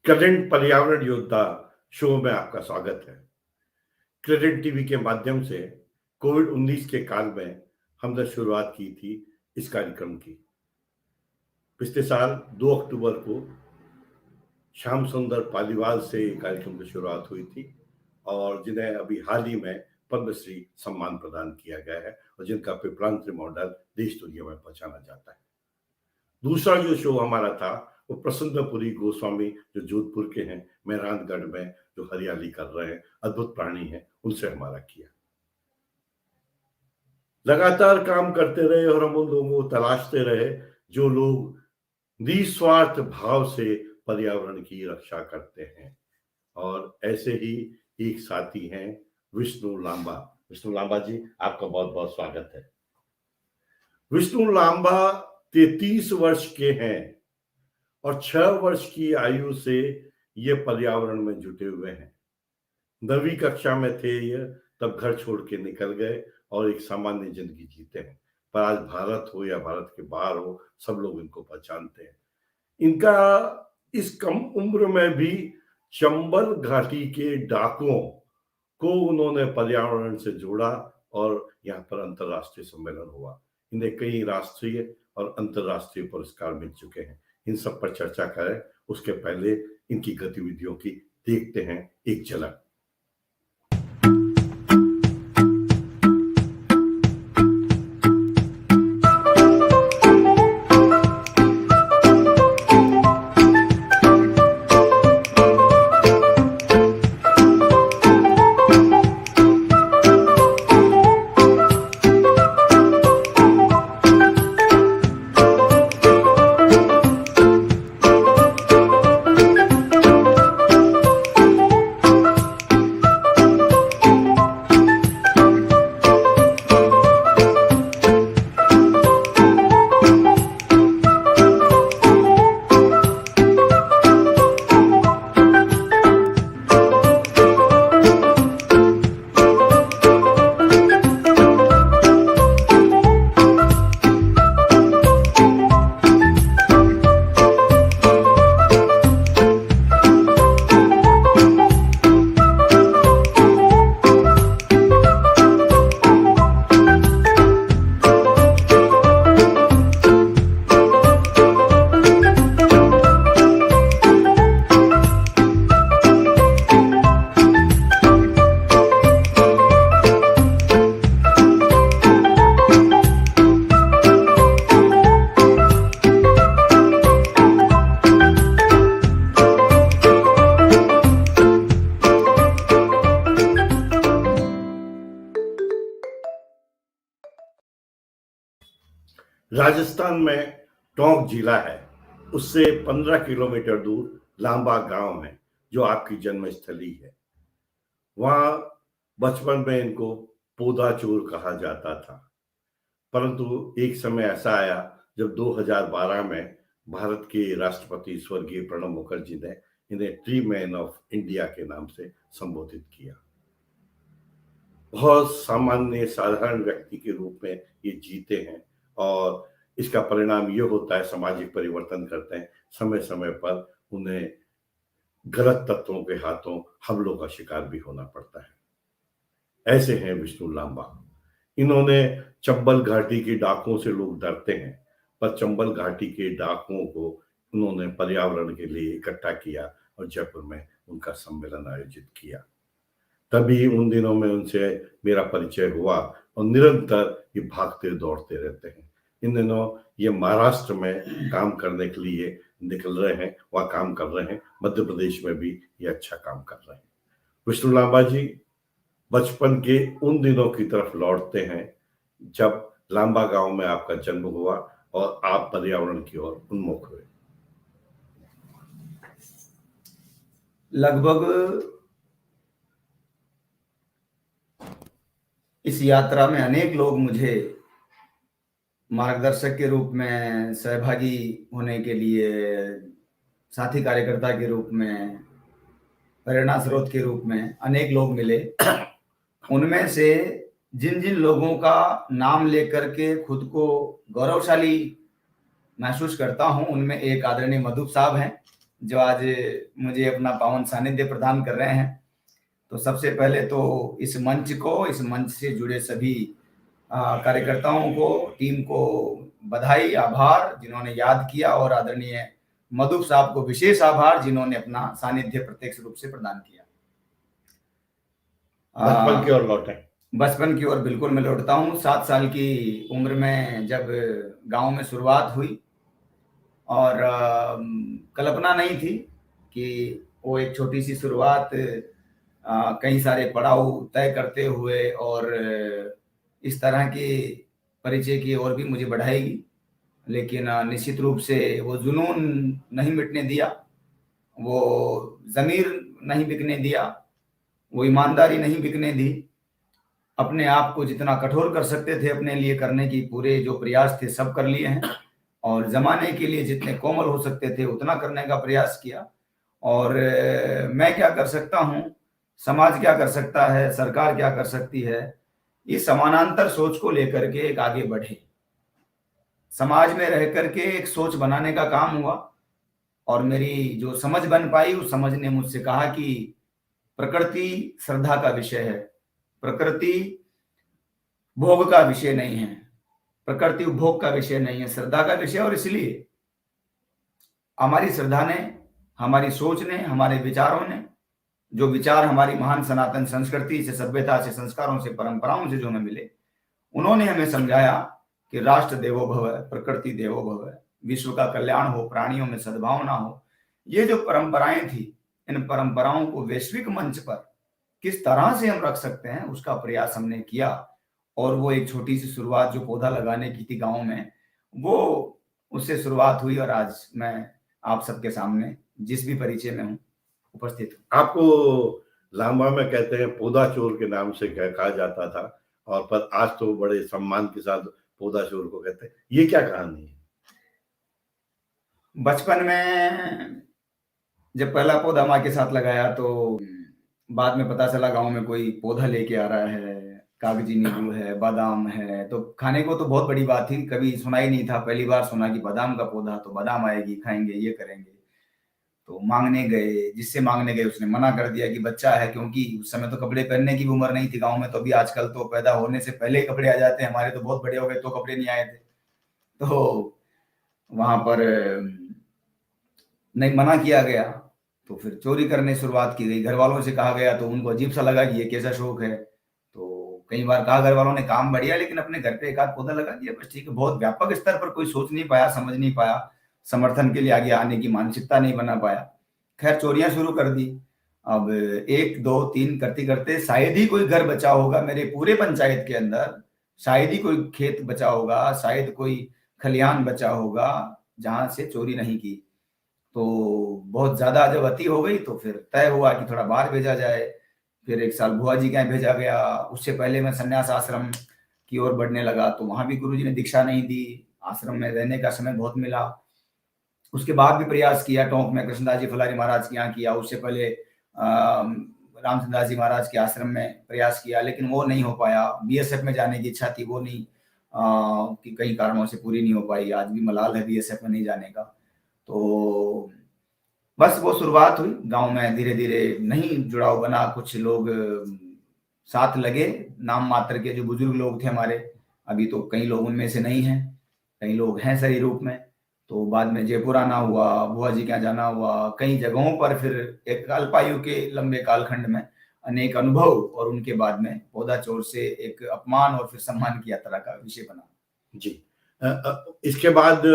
क्रेडेंट पर्यावरण योद्धा शो में आपका स्वागत है। क्रेडेंट टीवी के माध्यम से कोविड-19 के काल में हमने शुरुआत की थी इस कार्यक्रम की। पिछले साल 2 अक्टूबर को श्याम सुंदर पालीवाल से कार्यक्रम की शुरुआत हुई थी और जिन्हें अभी हाल ही में पद्मश्री सम्मान प्रदान किया गया है और जिनका पिपलांत्री मॉडल देश दुनिया में पहचाना जाता है। दूसरा जो शो हमारा था वो प्रसन्नपुरी गोस्वामी जो जोधपुर के हैं, मेहरानगढ़ में जो हरियाली कर रहे हैं, अद्भुत प्राणी हैं, उनसे हमारा किया। लगातार काम करते रहे और हम उन लोगों को तलाशते रहे जो लोग निस्वार्थ भाव से पर्यावरण की रक्षा करते हैं और ऐसे ही एक साथी हैं विष्णु लांबा। विष्णु लांबा जी, आपका बहुत बहुत स्वागत है। विष्णु लांबा 33 वर्ष के हैं और 6 वर्ष की आयु से ये पर्यावरण में जुटे हुए हैं। 9वीं कक्षा में थे ये, तब घर छोड़ के निकल गए और एक सामान्य जिंदगी जीते हैं। पर आज भारत हो या भारत के बाहर हो, सब लोग इनको पहचानते हैं। इनका इस कम उम्र में भी चंबल घाटी के डाकुओं को उन्होंने पर्यावरण से जोड़ा और यहाँ पर अंतर्राष्ट्रीय सम्मेलन हुआ। इन्हें कई राष्ट्रीय और अंतर्राष्ट्रीय पुरस्कार मिल चुके हैं। इन सब पर चर्चा करें उसके पहले इनकी गतिविधियों की देखते हैं एक झलक। राजस्थान में टोंक जिला है, उससे 15 किलोमीटर दूर लांबा गांव है जो आपकी जन्मस्थली है। वहां बचपन में इनको पौधा चोर कहा जाता था, परंतु एक समय ऐसा आया जब 2012 में भारत के राष्ट्रपति स्वर्गीय प्रणब मुखर्जी ने इन्हें ट्री मैन ऑफ इंडिया के नाम से संबोधित किया। बहुत सामान्य साधारण व्यक्ति के रूप में ये जीते हैं और इसका परिणाम ये होता है सामाजिक परिवर्तन करते हैं। समय समय पर उन्हें गलत तत्वों के हाथों हमलों का शिकार भी होना पड़ता है। ऐसे हैं विष्णु लांबा। इन्होंने चंबल घाटी के डाकुओं से लोग डरते हैं, पर चंबल घाटी के डाकुओं को उन्होंने पर्यावरण के लिए इकट्ठा किया और जयपुर में उनका सम्मेलन आयोजित किया। तभी उन दिनों में उनसे मेरा परिचय हुआ और निरंतर ये भागते दौड़ते रहते हैं। इन दिनों ये महाराष्ट्र में काम करने के लिए निकल रहे हैं, वहाँ काम कर रहे हैं। मध्य प्रदेश में भी ये अच्छा काम कर रहे हैं। विष्णु लांबा जी बचपन के उन दिनों की तरफ लौटते हैं जब लांबा गांव में आपका जन्म हुआ और आप पर्यावरण की ओर उन्मुख हुए। लगभग इस यात्रा में अनेक लोग मुझे मार्गदर्शक के रूप में, सहभागी होने के लिए, साथी कार्यकर्ता के रूप में, प्रेरणा स्रोत के रूप में अनेक लोग मिले। उनमें से जिन जिन लोगों का नाम लेकर के खुद को गौरवशाली महसूस करता हूं, उनमें एक आदरणीय मधुप साहब हैं जो आज मुझे अपना पावन सानिध्य प्रदान कर रहे हैं। तो सबसे पहले तो इस मंच से जुड़े सभी कार्यकर्ताओं को, टीम को बधाई, आभार जिन्होंने याद किया, और आदरणीय मधु साहब को विशेष आभार जिन्होंने अपना सानिध्य प्रत्यक्ष रूप से प्रदान किया। बचपन की ओर लौटे। बचपन की ओर बिल्कुल मैं लौटता हूँ। 7 साल की उम्र में जब गांव में शुरुआत हुई, और कल्पना नहीं थी कि वो एक छोटी सी शुरुआत कई सारे पड़ाव तय करते हुए और इस तरह के परिचय की ओर भी मुझे बढ़ाएगी। लेकिन निश्चित रूप से वो जुनून नहीं मिटने दिया, वो ज़मीर नहीं बिकने दिया, वो ईमानदारी नहीं बिकने दी। अपने आप को जितना कठोर कर सकते थे अपने लिए करने की पूरे जो प्रयास थे सब कर लिए हैं, और जमाने के लिए जितने कोमल हो सकते थे उतना करने का प्रयास किया। और मैं क्या कर सकता हूँ, समाज क्या कर सकता है, सरकार क्या कर सकती है, इस समानांतर सोच को लेकर के एक आगे बढ़े। समाज में रह करके एक सोच बनाने का काम हुआ, और मेरी जो समझ बन पाई उस समझ ने मुझसे कहा कि प्रकृति श्रद्धा का विषय है, प्रकृति भोग का विषय नहीं है, प्रकृति उपभोग का विषय नहीं है, श्रद्धा का विषय। और इसलिए हमारी श्रद्धा ने, हमारी सोच ने, हमारे विचारों ने, जो विचार हमारी महान सनातन संस्कृति से, सभ्यता से, संस्कारों से, परंपराओं से जो हमें मिले, उन्होंने हमें समझाया कि राष्ट्र देवो भव, प्रकृति देवो भव, विश्व का कल्याण हो, प्राणियों में सद्भावना हो। ये जो परंपराएं थी, इन परंपराओं को वैश्विक मंच पर किस तरह से हम रख सकते हैं उसका प्रयास हमने किया। और वो एक छोटी सी शुरुआत जो पौधा लगाने की थी गांव में, वो उससे शुरुआत हुई, और आज मैं आप सबके सामने जिस भी परिचय में हूँ उपस्थित हूँ। आपको लांबा में कहते हैं पौधा चोर के नाम से कहा जाता था, और पर आज तो बड़े सम्मान के साथ पौधा चोर को कहते हैं, ये क्या कहानी है? बचपन में जब पहला पौधा माँ के साथ लगाया तो बाद में पता चला गांव में कोई पौधा लेके आ रहा है, कागजी नींबू है, बादाम है, तो खाने को तो बहुत बड़ी बात थी, कभी सुना ही नहीं था। पहली बार सुना कि बादाम का पौधा, तो बादाम आएगी, खाएंगे, ये करेंगे। तो मांगने गए, जिससे मांगने गए उसने मना कर दिया कि बच्चा है, क्योंकि उस समय तो कपड़े पहनने की भी उम्र नहीं थी गांव में। तो अभी आजकल तो पैदा होने से पहले ही कपड़े आ जाते हैं, हमारे तो बहुत बड़े हो गए तो कपड़े नहीं आए थे। तो वहां पर नहीं, मना किया गया, तो फिर चोरी करने शुरुआत की गई। घर वालों से कहा गया तो उनको अजीब सा लगा कि ये कैसा शौक है। तो कई बार कहा घर वालों ने, काम बढ़िया, लेकिन अपने घर पे एक आध पौधा लगा दिया, बस ठीक है। बहुत व्यापक स्तर पर कोई सोच नहीं पाया, समझ नहीं पाया, समर्थन के लिए आगे आने की मानसिकता नहीं बना पाया। खैर चोरियां शुरू कर दी। अब 1 2 3 करते करते शायद ही कोई घर बचा होगा मेरे पूरे पंचायत के अंदर, शायद ही कोई खेत बचा होगा, शायद कोई खलिहान बचा होगा जहां से चोरी नहीं की। तो बहुत ज्यादा जब अति हो गई तो फिर तय हुआ कि थोड़ा बाहर भेजा जाए। फिर 1 साल बुआ जी के यहाँ भेजा गया। उससे पहले मैं संन्यास आश्रम की ओर बढ़ने लगा, तो वहां भी गुरुजी ने दीक्षा नहीं दी, आश्रम में रहने का समय बहुत मिला। उसके बाद भी प्रयास किया, टोंक में कृष्णदास जी फुलारी महाराज के यहाँ किया, उससे पहले रामचंद्र दास जी महाराज के आश्रम में प्रयास किया, लेकिन वो नहीं हो पाया। बीएसएफ में जाने की इच्छा थी, वो नहीं कि कई कारणों से पूरी नहीं हो पाई। आज भी मलाल है बीएसएफ में नहीं जाने का। तो बस वो शुरुआत हुई गांव में, धीरे धीरे नहीं जुड़ाव बना। कुछ लोग साथ लगे, नाम मात्र के जो बुजुर्ग लोग थे हमारे, अभी तो कई लोग उनमें से नहीं हैं, कई लोग हैं सही रूप में। तो बाद में जयपुर आना हुआ, बुआ जी के यहाँ जाना हुआ, कई जगहों पर। फिर एक अल्पायु के लंबे कालखंड में अनेक अनुभव, और उनके बाद में पौधा चोर से एक अपमान और फिर सम्मान की यात्रा का विषय बना। जी। इसके बाद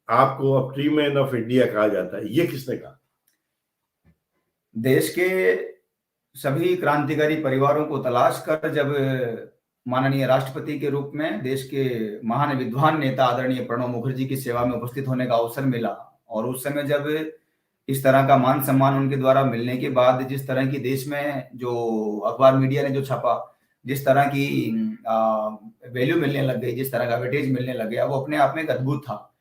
आपको अब ट्री मैन ऑफ इंडिया कहा जाता है, ये किसने कहा? देश के सभी क्रांतिकारी परिवारों को तलाश कर जब माननीय राष्ट्रपति के रूप में देश के महान विद्वान नेता आदरणीय प्रणब मुखर्जी की सेवा में उपस्थित होने का अवसर मिला, और उस समय जब इस तरह का मान सम्मान उनके द्वारा मिलने के बाद जिस तरह की देश में जो अखबार मीडिया ने जो छापा, जिस तरह की वैल्यू मिलने लग गई, जिस तरह का वेटेज मिलने लग गया, वो अपने आप में एक अद्भुत था।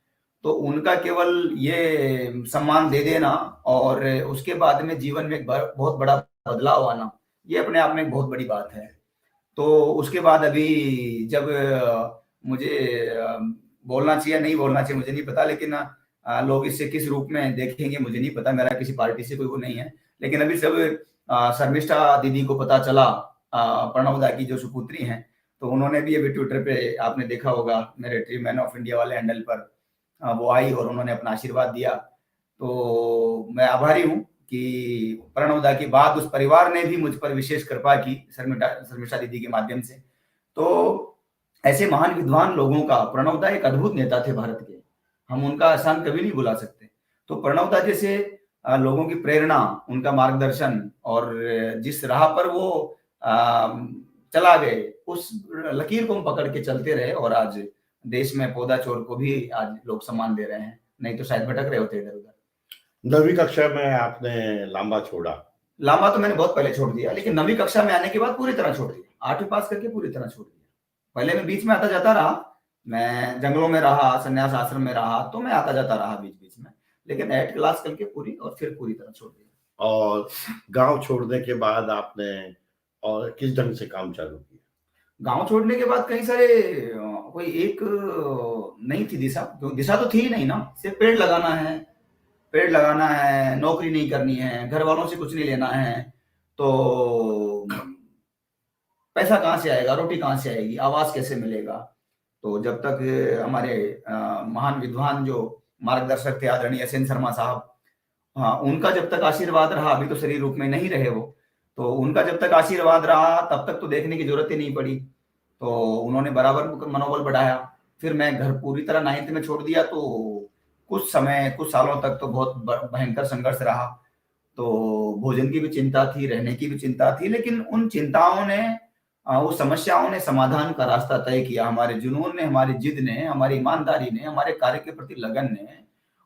तो उनका केवल ये सम्मान दे देना और उसके बाद में जीवन में एक बहुत बड़ा बदलाव आना, ये अपने आप में एक बहुत बड़ी बात है। तो उसके बाद अभी जब मुझे बोलना चाहिए नहीं बोलना चाहिए मुझे नहीं पता, लेकिन लोग इसे किस रूप में देखेंगे मुझे नहीं पता, मेरा किसी पार्टी से कोई वो नहीं है। लेकिन अभी सब शर्मिष्ठा दीदी को पता चला, प्रणव दा की जो सुपुत्री हैं, तो उन्होंने भी अभी ट्विटर पे आपने देखा होगा मेरे ट्री मैन ऑफ इंडिया वाले हैंडल पर वो आई और उन्होंने अपना आशीर्वाद दिया। तो मैं आभारी हूँ कि प्रणव दा के बाद उस परिवार ने भी मुझ पर विशेष कृपा की शर्मिष्ठा दीदी के माध्यम से। तो ऐसे महान विद्वान लोगों का, प्रणव दा एक अद्भुत नेता थे भारत के, हम उनका एहसान कभी नहीं भुला सकते। तो प्रणव दा जैसे लोगों की प्रेरणा, उनका मार्गदर्शन और जिस राह पर वो चला गए, उस लकीर को हम पकड़ के चलते रहे और आज देश में पौधा चोर को भी आज लोग सम्मान दे रहे हैं, नहीं तो शायद भटक रहे होते इधर उधर। 9वीं कक्षा में आपने लांबा छोड़ा? लांबा तो मैंने बहुत पहले छोड़ दिया, लेकिन 9वीं कक्षा में आने के बाद पूरी तरह छोड़ दिया। 8वीं पास करके पूरी तरह छोड़ दिया। पहले मैं बीच में आता जाता रहा, मैं जंगलों में रहा, संन्यास आश्रम में रहा, तो मैं आता जाता रहा बीच बीच में, लेकिन 8 क्लास करके पूरी और फिर पूरी तरह छोड़ दिया। और गांव छोड़ने के बाद आपने और किस ढंग से काम चालू किया? गांव छोड़ने के बाद कई सारे, कोई एक नहीं थी दिशा, दिशा तो थी ही नहीं ना, सिर्फ पेड़ लगाना है, नौकरी नहीं करनी है, घर वालों से कुछ नहीं लेना है, तो पैसा कहाँ से आएगा, रोटी कहाँ से आएगी, आवास कैसे मिलेगा। तो जब तक हमारे महान विद्वान जो मार्गदर्शक थे आदरणीय एस.एन. शर्मा साहब, हाँ, उनका जब तक आशीर्वाद रहा, अभी तो शरीर रूप में नहीं रहे वो, तो उनका जब तक आशीर्वाद रहा तब तक तो देखने की जरूरत ही नहीं पड़ी। तो उन्होंने बराबर मनोबल बढ़ाया। फिर मैं घर पूरी तरह 9th में छोड़ दिया, तो कुछ सालों तक तो बहुत भयंकर संघर्ष रहा। तो भोजन की भी चिंता थी, रहने की भी चिंता थी, लेकिन उन चिंताओं ने, उस समस्याओं ने समाधान का रास्ता तय किया। हमारे जुनून ने, हमारी जिद ने, हमारी ईमानदारी ने, हमारे कार्य के प्रति लगन ने,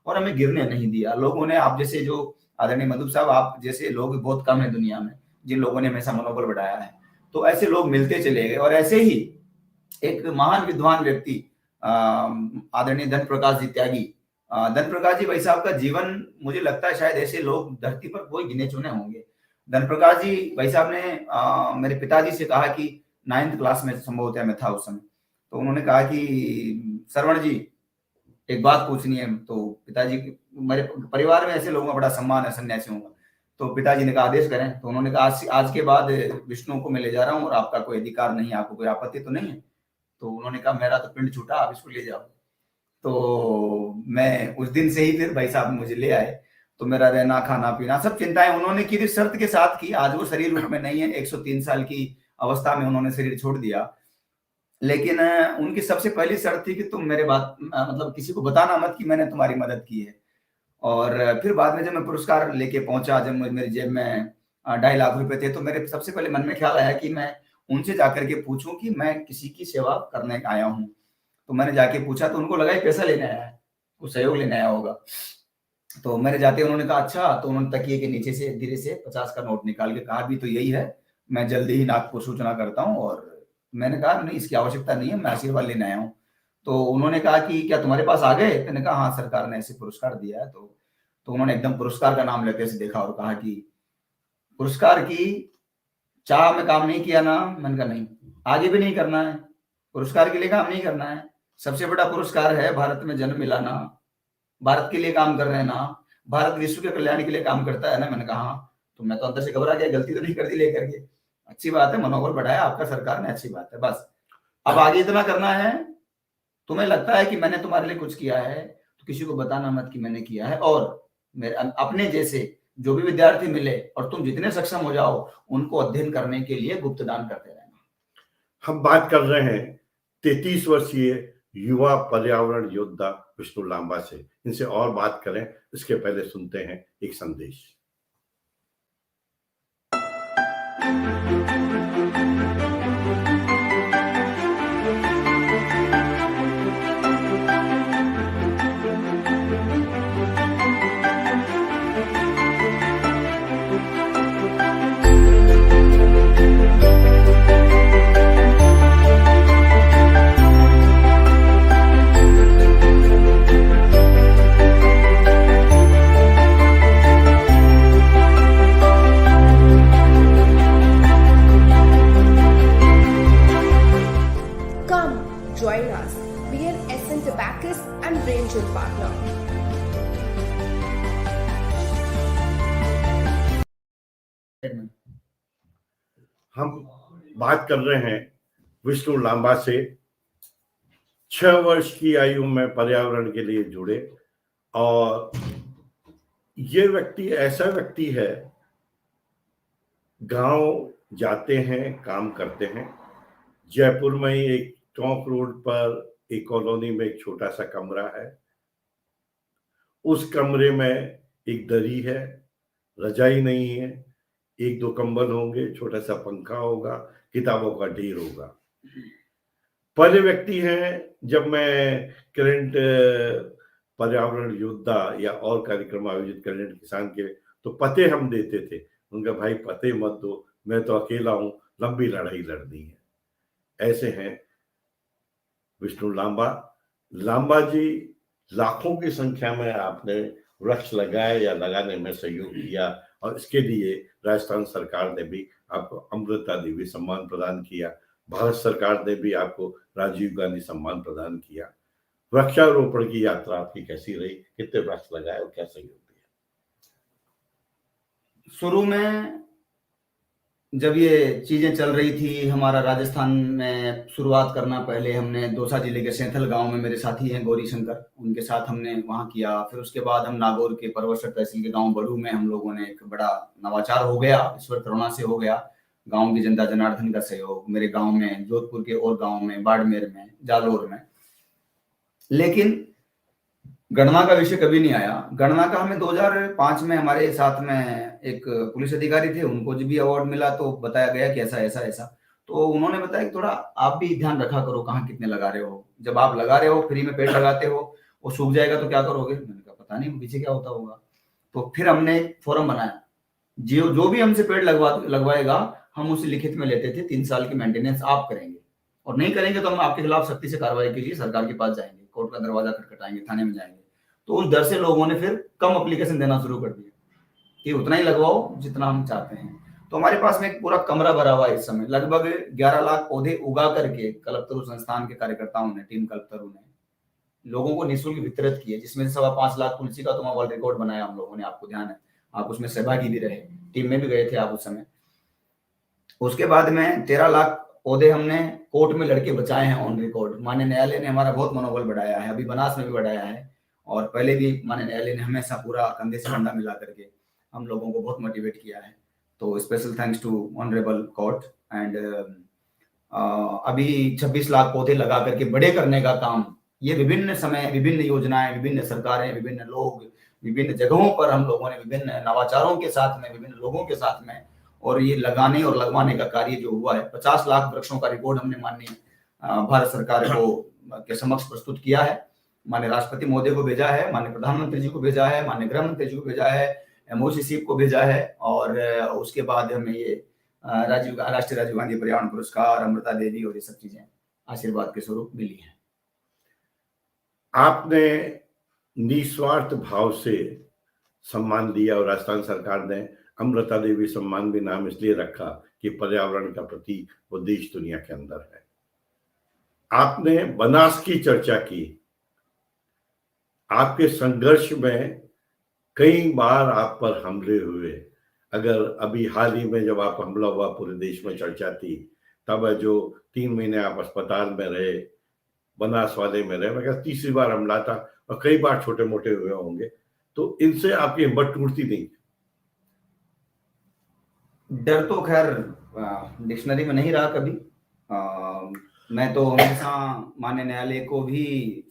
और हमें गिरने नहीं दिया। लोगों ने, आप जैसे जो आदरणीय मधु साहब, आप जैसे लोग बहुत कम है दुनिया में जिन लोगों ने हमेशा मनोबल बढ़ाया है। तो ऐसे लोग मिलते चले गए और ऐसे ही एक महान विद्वान व्यक्ति आदरणीय धन प्रकाश जी त्यागी, धन प्रकाश जी भाई साहब का जीवन, मुझे लगता है शायद ऐसे लोग धरती पर कोई गिने चुने होंगे। धन प्रकाश जी भाई साहब ने मेरे पिताजी से कहा कि 9th क्लास में संभवतः मैं था उस समय, तो उन्होंने कहा कि श्रवण जी एक बात पूछनी है। तो पिताजी, मेरे परिवार में ऐसे लोगों का बड़ा सम्मान है सन्यासियों का, तो पिताजी ने कहा आदेश करें। तो उन्होंने कहा आज के बाद विष्णु को मैं ले जा रहा हूँ और आपका कोई अधिकार नहीं है, आपको कोई आपत्ति तो नहीं है। तो उन्होंने कहा मेरा तो पिंड छूटा, आप इसको ले जाओ। तो मैं उस दिन से ही फिर भाई साहब मुझे ले आए, तो मेरा रहना, खाना पीना, सब चिंताएं उन्होंने की शर्त के साथ की। आज वो शरीर रूप में नहीं है, 103 साल की अवस्था में उन्होंने शरीर छोड़ दिया, लेकिन उनकी सबसे पहली शर्त थी कि तुम मेरे बात, मतलब किसी को बताना मत कि मैंने तुम्हारी मदद की है। और फिर बाद में जब मैं पुरस्कार लेके पहुंचा, जब मेरी जेब में 2.5 लाख रुपए थे, तो मेरे सबसे पहले मन में ख्याल आया कि मैं उनसे जाकर के पूछूं कि मैं किसी की सेवा करने आया हूँ। तो मैंने जाके पूछा, तो उनको लगा कि पैसा लेने आया है, कुछ सहयोग लेने आया होगा। तो मैंने जाते उन्होंने कहा अच्छा। तो उन्होंने तकिए के नीचे से धीरे से 50 का नोट निकाल के कहा, भी तो यही है, मैं जल्दी ही नागपुर सूचना करता हूँ। और मैंने कहा नहीं, इसकी आवश्यकता नहीं है, मैं आशीर्वाद लेने आया हूँ। तो उन्होंने कहा कि क्या तुम्हारे पास आ गए? मैंने कहा हाँ, सरकार ने ऐसे पुरस्कार दिया है। तो उन्होंने एकदम पुरस्कार का नाम लेते से देखा और कहा कि पुरस्कार की चाह में काम नहीं किया ना। मैंने कहा नहीं, आगे भी नहीं करना है, पुरस्कार के लिए काम नहीं करना है। सबसे बड़ा पुरस्कार है भारत में जन्म मिलाना, भारत के लिए काम कर रहे हैं ना, भारत विश्व के कल्याण के लिए काम करता है ना। मैंने कहा हाँ। तो मैं तो अंदर से घबरा गया, गलती तो नहीं कर दी लेकर के। अच्छी बात है, मनोबल बढ़ाया आपका सरकार ने, अच्छी बात है। बस अब आगे इतना करना है, तुम्हें लगता है कि मैंने तुम्हारे लिए कुछ किया है तो किसी को बताना मत कि मैंने किया है। और मेरे अपने जैसे जो भी विद्यार्थी मिले और तुम जितने सक्षम हो जाओ, उनको अध्ययन करने के लिए गुप्त दान करते रहना। हम बात कर रहे हैं 33 वर्षीय युवा पर्यावरण योद्धा विष्णु लांबा से। इनसे और बात करें, इसके पहले सुनते हैं एक संदेश। हम बात कर रहे हैं विष्णु लांबा से। 6 वर्ष की आयु में पर्यावरण के लिए जुड़े, और ये व्यक्ति ऐसा व्यक्ति है, गांव जाते हैं, काम करते हैं। जयपुर में ही एक टोंक रोड पर एक कॉलोनी में एक छोटा सा कमरा है। उस कमरे में एक दरी है, रजाई नहीं है, 1-2 कंबल होंगे, छोटा सा पंखा होगा, किताबों का ढेर होगा। पहले व्यक्ति हैं, जब मैं करंट पर्यावरण योद्धा या और कार्यक्रम आयोजित करंट किसान के, तो पते हम देते थे। उनका भाई पते मत दो, मैं तो अकेला हूं, लंबी लड़ाई लड़नी है। ऐसे हैं विष्णु लांबा। लांबा जी, लाखों की संख्या में आपने वृक्ष लगाए या लगाने में सहयोग किया, और इसके लिए राजस्थान सरकार ने भी आपको अमृता देवी सम्मान प्रदान किया। भारत सरकार ने भी आपको राजीव गांधी सम्मान प्रदान किया। वृक्षारोपण की यात्रा आपकी कैसी रही? कितने वृक्ष लगाए और क्या सहयोग दिया? शुरू में जब ये चीजें चल रही थी, हमारा राजस्थान में शुरुआत करना, पहले हमने दौसा जिले के सैंथल गांव में, मेरे साथी हैं गौरी शंकर, उनके साथ हमने वहां किया। फिर उसके बाद हम नागौर के परवसर तहसील के गांव बड़ू में हम लोगों ने एक बड़ा नवाचार हो गया, ईश्वर करुणा से हो गया। गांव की जनता जनार्दन का सहयोग, मेरे गांव में, जोधपुर के और गांव में, बाड़मेर में, जालोर में। लेकिन गणना का विषय कभी नहीं आया। गणना का हमें 2005 में हमारे साथ में एक पुलिस अधिकारी थे, उनको जो भी अवार्ड मिला तो बताया गया कि ऐसा ऐसा ऐसा। तो उन्होंने बताया कि थोड़ा आप भी ध्यान रखा करो, कहाँ कितने लगा रहे हो। जब आप लगा रहे हो, फ्री में पेड़ लगाते हो, वो सूख जाएगा तो क्या करोगे? मैंने कहा पता नहीं पीछे क्या होता होगा। तो फिर हमने एक फोरम बनाया, जो भी हमसे पेड़ लगवाएगा हम उसे लिखित में लेते थे, 3 साल की मेंटेनेंस आप करेंगे, और नहीं करेंगे तो हम आपके खिलाफ सख्ती से कार्रवाई के लिए सरकार के पास जाएंगे, कोर्ट का दरवाजा खटखटाएंगे, थाने में जाएंगे। तो उस डर से लोगों ने फिर कम एप्लीकेशन देना शुरू कर दिया कि उतना ही लगवाओ जितना हम चाहते हैं। तो हमारे पास में एक पूरा कमरा भरा हुआ है इस समय, लगभग 11 लाख पौधे उगा करके कल्पतरु संस्थान के कार्यकर्ताओं ने, टीम कल्पतरु ने लोगों को निःशुल्क वितरित किए, जिसमें से 5.25 लाख तुलसी का तो वर्ल्ड रिकॉर्ड बनाया हम लोगों ने, आपको ध्यान है, आप उसमें सहभागी भी रहे, टीम में भी गए थे आप उस समय। उसके बाद में 13 लाख पौधे हमने कोर्ट में लड़के बचाए हैं ऑन रिकॉर्ड। माननीय न्यायालय ने हमारा बहुत मनोबल बढ़ाया है, अभी बनास में भी बढ़ाया है, और पहले भी माननीय न्यायालय ने हमेशा पूरा कंधे से कंधा मिला करके हम लोगों को बहुत मोटिवेट किया है। तो special thanks to honourable court. And अभी 26 लाख पौधे लगा करके बड़े करने का काम, ये विभिन्न समय, विभिन्न योजनाएं, विभिन्न सरकारें, विभिन्न लोग, विभिन्न जगहों पर हम लोगों ने विभिन्न नवाचारों के साथ में, विभिन्न लोगों के साथ में, और ये लगाने और लगवाने का कार्य जो हुआ है, 50 लाख वृक्षों का रिकॉर्ड हमने माननीय भारत सरकार को के समक्ष प्रस्तुत किया है। माननीय राष्ट्रपति महोदय को भेजा है, माननीय प्रधानमंत्री जी को भेजा है, माननीय गृह मंत्री जी को भेजा है, एमओसीसी को भेजा है, और उसके बाद हमें ये राष्ट्रीय राजीव गांधी पर्यावरण पुरस्कार, अमृता देवी और ये सब चीजें आशीर्वाद के स्वरूप मिली है। आपने निस्वार्थ भाव से सम्मान दिया, और राजस्थान सरकार ने अमृता देवी सम्मान भी नाम इसलिए रखा कि पर्यावरण का प्रति वो देश दुनिया के अंदर है। आपने बनास की चर्चा की। आपके संघर्ष में कई बार आप पर हमले हुए। अगर अभी हाल ही में जब आप हमला हुआ, पूरे देश में चर्चा थी, तब जो 3 महीने आप अस्पताल में रहे, बनास वाले में रहे, मैं तीसरी बार हमला था, और कई बार छोटे मोटे हुए होंगे, तो इनसे आपकी हिम्मत टूटती नहीं? डर तो खैर डिक्शनरी में नहीं रहा कभी। मैं तो हमेशा माननीय न्यायालय को भी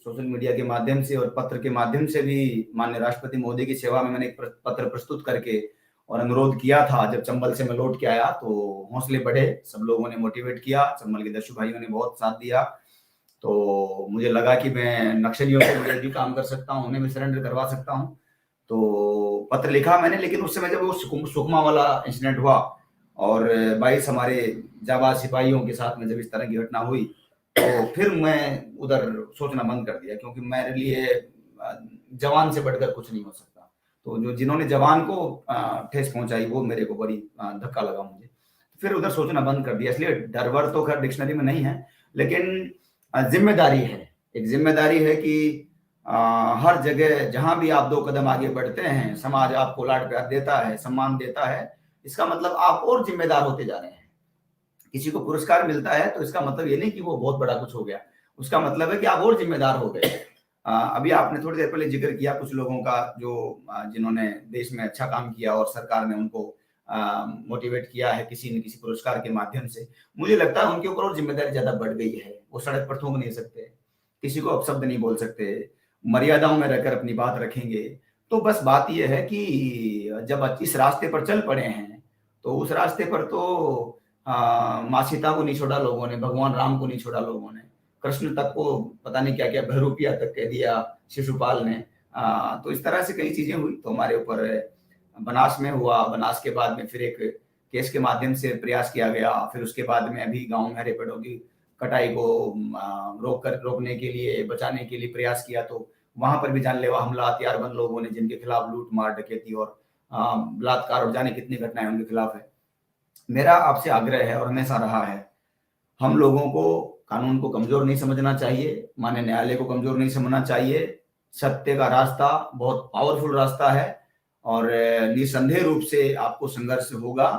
सोशल मीडिया के माध्यम से और पत्र के माध्यम से भी माननीय राष्ट्रपति महोदय की सेवा में मैंने एक पत्र प्रस्तुत करके और अनुरोध किया था। जब चंबल से मैं लौट के आया तो हौसले बढ़े, सब लोगों ने मोटिवेट किया, चंबल के दस्यु भाइयों ने बहुत साथ दिया। तो मुझे लगा कि मैं नक्सलियों को भी काम कर सकता हूँ, उन्हें भी सरेंडर करवा सकता हूँ। तो पत्र लिखा मैंने, लेकिन उस समय जब वो सुकमा वाला इंसिडेंट हुआ और 22 हमारे जाबाज सिपाहियों के साथ में जब इस तरह की घटना हुई, तो फिर मैं उधर सोचना बंद कर दिया, क्योंकि मेरे लिए जवान से बढ़कर कुछ नहीं हो सकता। तो जो जिन्होंने जवान को ठेस पहुंचाई वो मेरे को बड़ी धक्का लगा मुझे, फिर उधर सोचना बंद कर दिया। इसलिए डर वर तो खैर डिक्शनरी में नहीं है, लेकिन जिम्मेदारी है, एक जिम्मेदारी है कि हर जगह जहां भी आप 2 कदम आगे बढ़ते हैं, समाज आपको लाड प्यार देता है, सम्मान देता है, इसका मतलब आप और जिम्मेदार होते जा रहे हैं। किसी को पुरस्कार मिलता है तो इसका मतलब ये नहीं कि वो बहुत बड़ा कुछ हो गया, उसका मतलब है कि आप और जिम्मेदार हो गए। अभी आपने थोड़ी देर पहले जिक्र किया कुछ लोगों का जो जिन्होंने देश में अच्छा काम किया और सरकार ने उनको मोटिवेट किया है किसी न किसी पुरस्कार के माध्यम से। मुझे लगता है उनके ऊपर और जिम्मेदारी ज्यादा बढ़ गई है, वो सड़क पर थूक नहीं सकते, किसी को अपशब्द नहीं बोल सकते, मर्यादाओं में रहकर अपनी बात रखेंगे। तो बस बात यह है कि जब इस रास्ते पर चल पड़े हैं तो उस रास्ते पर तो माँ सीता को नहीं छोड़ा लोगों ने, भगवान राम को नहीं छोड़ा लोगों ने, कृष्ण तक को पता नहीं क्या क्या बहरूपिया तक कह दिया शिशुपाल ने। तो इस तरह से कई चीजें हुई तो हमारे ऊपर बनास में हुआ, बनास के बाद में फिर एक केस के माध्यम से प्रयास किया गया, फिर उसके बाद में अभी गांव में हरे पेड़ों की कटाई को रोकने के लिए बचाने के लिए प्रयास किया तो वहां पर भी जानलेवा हमला हथियारबंद लोगों ने जिनके खिलाफ लूट मार डकैती और बलात्कार और जाने कितनी घटनाएं उनके खिलाफ है। मेरा आपसे आग्रह है और हमेशा रहा है, हम लोगों को कानून को कमजोर नहीं समझना चाहिए, माननीय न्यायालय को कमजोर नहीं समझना चाहिए। सत्य का रास्ता बहुत पावरफुल रास्ता है और निसंदेह रूप से आपको संघर्ष होगा,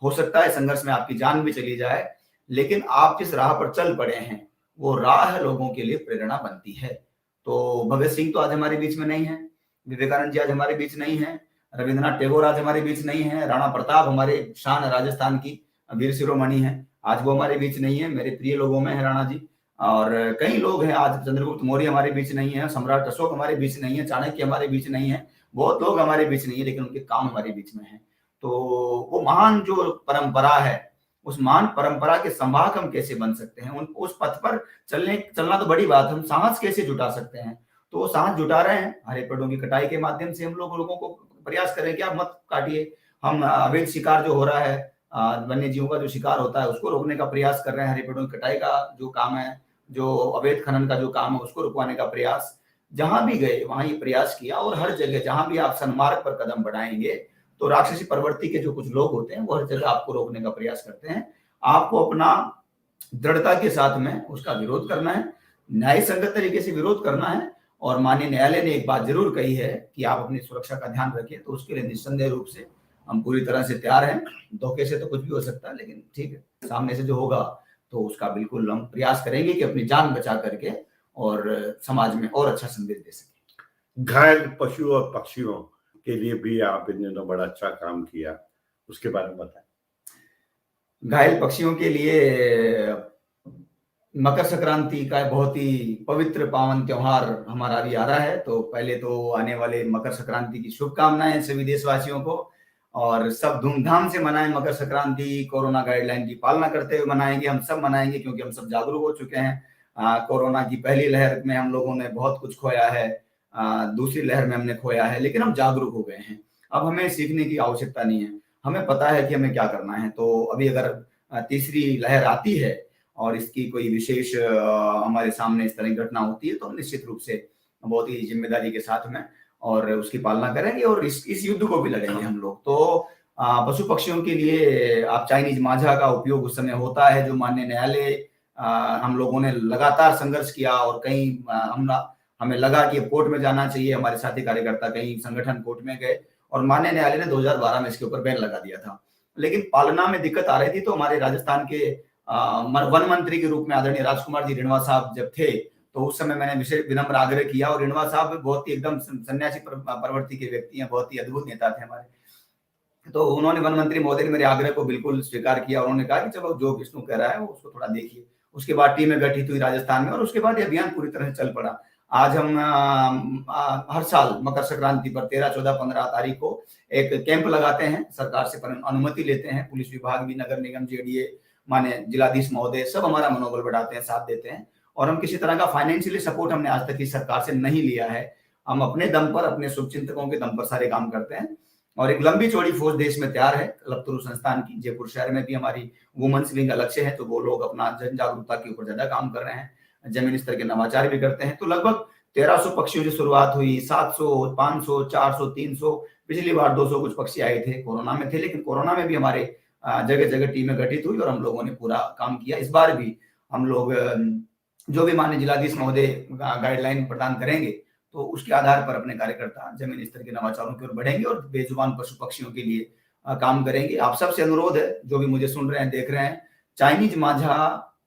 हो सकता है संघर्ष में आपकी जान भी चली जाए, लेकिन आप जिस राह पर चल पड़े हैं वो राह लोगों के लिए प्रेरणा बनती है। तो भगत सिंह तो आज हमारे बीच में नहीं है, विवेकानंद जी आज हमारे बीच नहीं है, रविंद्रनाथ टैगोर आज हमारे बीच नहीं है, राणा प्रताप हमारे शान राजस्थान की वीर शिरोमणि है, आज वो हमारे बीच नहीं है, मेरे प्रिय लोगों में है राणा जी। और कई लोग हैं, आज चंद्रगुप्त मौर्य हमारे बीच नहीं है, सम्राट अशोक हमारे बीच नहीं है, चाणक्य हमारे बीच नहीं है, बहुत लोग हमारे बीच नहीं है, लेकिन उनके काम हमारे बीच में है। तो वो महान जो परंपरा है, उस महान परंपरा के संवाहक हम कैसे बन सकते हैं, उस पथ पर चलना तो बड़ी बात है, हम साहस कैसे जुटा सकते हैं। तो वो साहस जुटा रहे हैं, हरे पेड़ों की कटाई के माध्यम से हम लोगों को प्रयास करें कि आप मत काटिए। हम अवैध शिकार जो हो रहा है, वन्य जीवों का जो शिकार होता है उसको रोकने का प्रयास कर रहे हैं, हरे पेड़ों की कटाई का जो काम है, जो अवैध खनन का जो काम है उसको रुकवाने का प्रयास, जहां भी गए वहां ये प्रयास किया। और हर जगह जहां भी आप सन्मार्ग पर कदम बढ़ाएंगे तो राक्षसी प्रवृत्ति के जो कुछ लोग होते हैं वो हर जगह आपको रोकने का प्रयास करते हैं। आपको अपना दृढ़ता के साथ में उसका विरोध करना है, न्याय संगत तरीके से विरोध करना है। और माननीय न्यायालय ने एक बात जरूर कही है कि आप अपनी सुरक्षा का ध्यान रखें, तो उसके लिए निस्संदेह रूप से हम पूरी तरह से तैयार हैं। धोखे से तो कुछ भी हो सकता है, लेकिन ठीक है, सामने से जो होगा तो उसका बिल्कुल हम प्रयास करेंगे कि अपनी जान बचा करके और समाज में और अच्छा संदेश दे सके। घायल पशु और पक्षियों के लिए भी आप इन दिनों बड़ा अच्छा काम किया, उसके बारे में बताएं। घायल पक्षियों के लिए मकर संक्रांति का बहुत ही पवित्र पावन त्योहार हमारा अभी आ रहा है, तो पहले तो आने वाले मकर संक्रांति की शुभकामनाएं सभी देशवासियों को, और सब धूमधाम से मनाएं मकर संक्रांति। कोरोना गाइडलाइन की पालना करते हुए मनाएंगे, हम सब मनाएंगे क्योंकि हम सब जागरूक हो चुके हैं। कोरोना की पहली लहर में हम लोगों ने बहुत कुछ खोया है, दूसरी लहर में हमने खोया है, लेकिन हम जागरूक हो गए हैं। अब हमें सीखने की आवश्यकता नहीं है, हमें पता है कि हमें क्या करना है। तो अभी अगर तीसरी लहर आती है और इसकी कोई विशेष हमारे सामने इस तरह की घटना होती है तो हम निश्चित रूप से बहुत ही जिम्मेदारी के साथ में और उसकी पालना करेंगे और इस युद्ध को भी लड़ेंगे हम लोग। तो पशु पक्षियों के लिए आप चाइनीज माझा का उपयोग उस समय होता है, जो माननीय न्यायालय हम लोगों ने लगातार संघर्ष किया और कहीं हमें लगा कि कोर्ट में जाना चाहिए, हमारे साथी कार्यकर्ता कहीं संगठन कोर्ट में गए और माननीय न्यायालय ने 2012 में इसके ऊपर बैन लगा दिया था। लेकिन पालना में दिक्कत आ रही थी, तो हमारे राजस्थान के वन मंत्री के रूप में आदरणीय राजकुमार जी रिणवा साहब जब थे, तो उस समय मैंने विशेष विनम्र आग्रह किया और रिणवा साहब बहुत ही एकदम सन्यासी प्रवृत्ति के व्यक्ति हैं, बहुत ही अद्भुत नेता थे हमारे। तो उन्होंने वन मंत्री महोदय ने मेरे आग्रह को बिल्कुल स्वीकार किया। उन्होंने कहा कि चलो जो विष्णु कह रहा है वो उसको थोड़ा देखिए। उसके बाद टीमें गठित हुई राजस्थान में और उसके बाद ये अभियान पूरी तरह से चल पड़ा। आज हम हर साल मकर संक्रांति पर 13, 14, 15 तारीख को एक कैंप लगाते हैं, सरकार से अनुमति लेते हैं, पुलिस विभाग भी, नगर निगम, जेडीए, माने जिलाधीश महोदय सब हमारा मनोबल बढ़ाते हैं, साथ देते हैं। और हम किसी तरह का फाइनेंशियली सपोर्ट हमने आज तक की सरकार से नहीं लिया है, हम अपने दम पर, अपने शुभचिंतकों के दम पर सारे काम करते हैं। और एक लंबी चौड़ी फौज देश में तैयार है, कल्पतरु संस्थान की जयपुर शहर में भी हमारी वुमेन्स विंग अलग से है, तो वो लोग अपना जन जागरूकता के ऊपर ज्यादा काम कर रहे हैं, जमीन स्तर के नवाचार भी करते हैं। तो लगभग 1300 पक्षियों की शुरुआत हुई, 700, 500, 400, 300, पिछली बार 200 कुछ पक्षी आए थे, कोरोना में थे, लेकिन कोरोना में भी हमारे जगह जगह टीमें गठित हुई और हम लोगों ने पूरा काम किया। इस बार भी हम लोग जो भी माननीय जिलाधीश महोदय गाइडलाइन प्रदान करेंगे तो उसके आधार पर अपने कार्यकर्ता जमीन स्तर के नवाचारों की ओर बढ़ेंगे और बेजुबान पशु पक्षियों के लिए काम करेंगे। आप सबसे अनुरोध है, जो भी मुझे सुन रहे हैं, देख रहे हैं, चाइनीज मांझा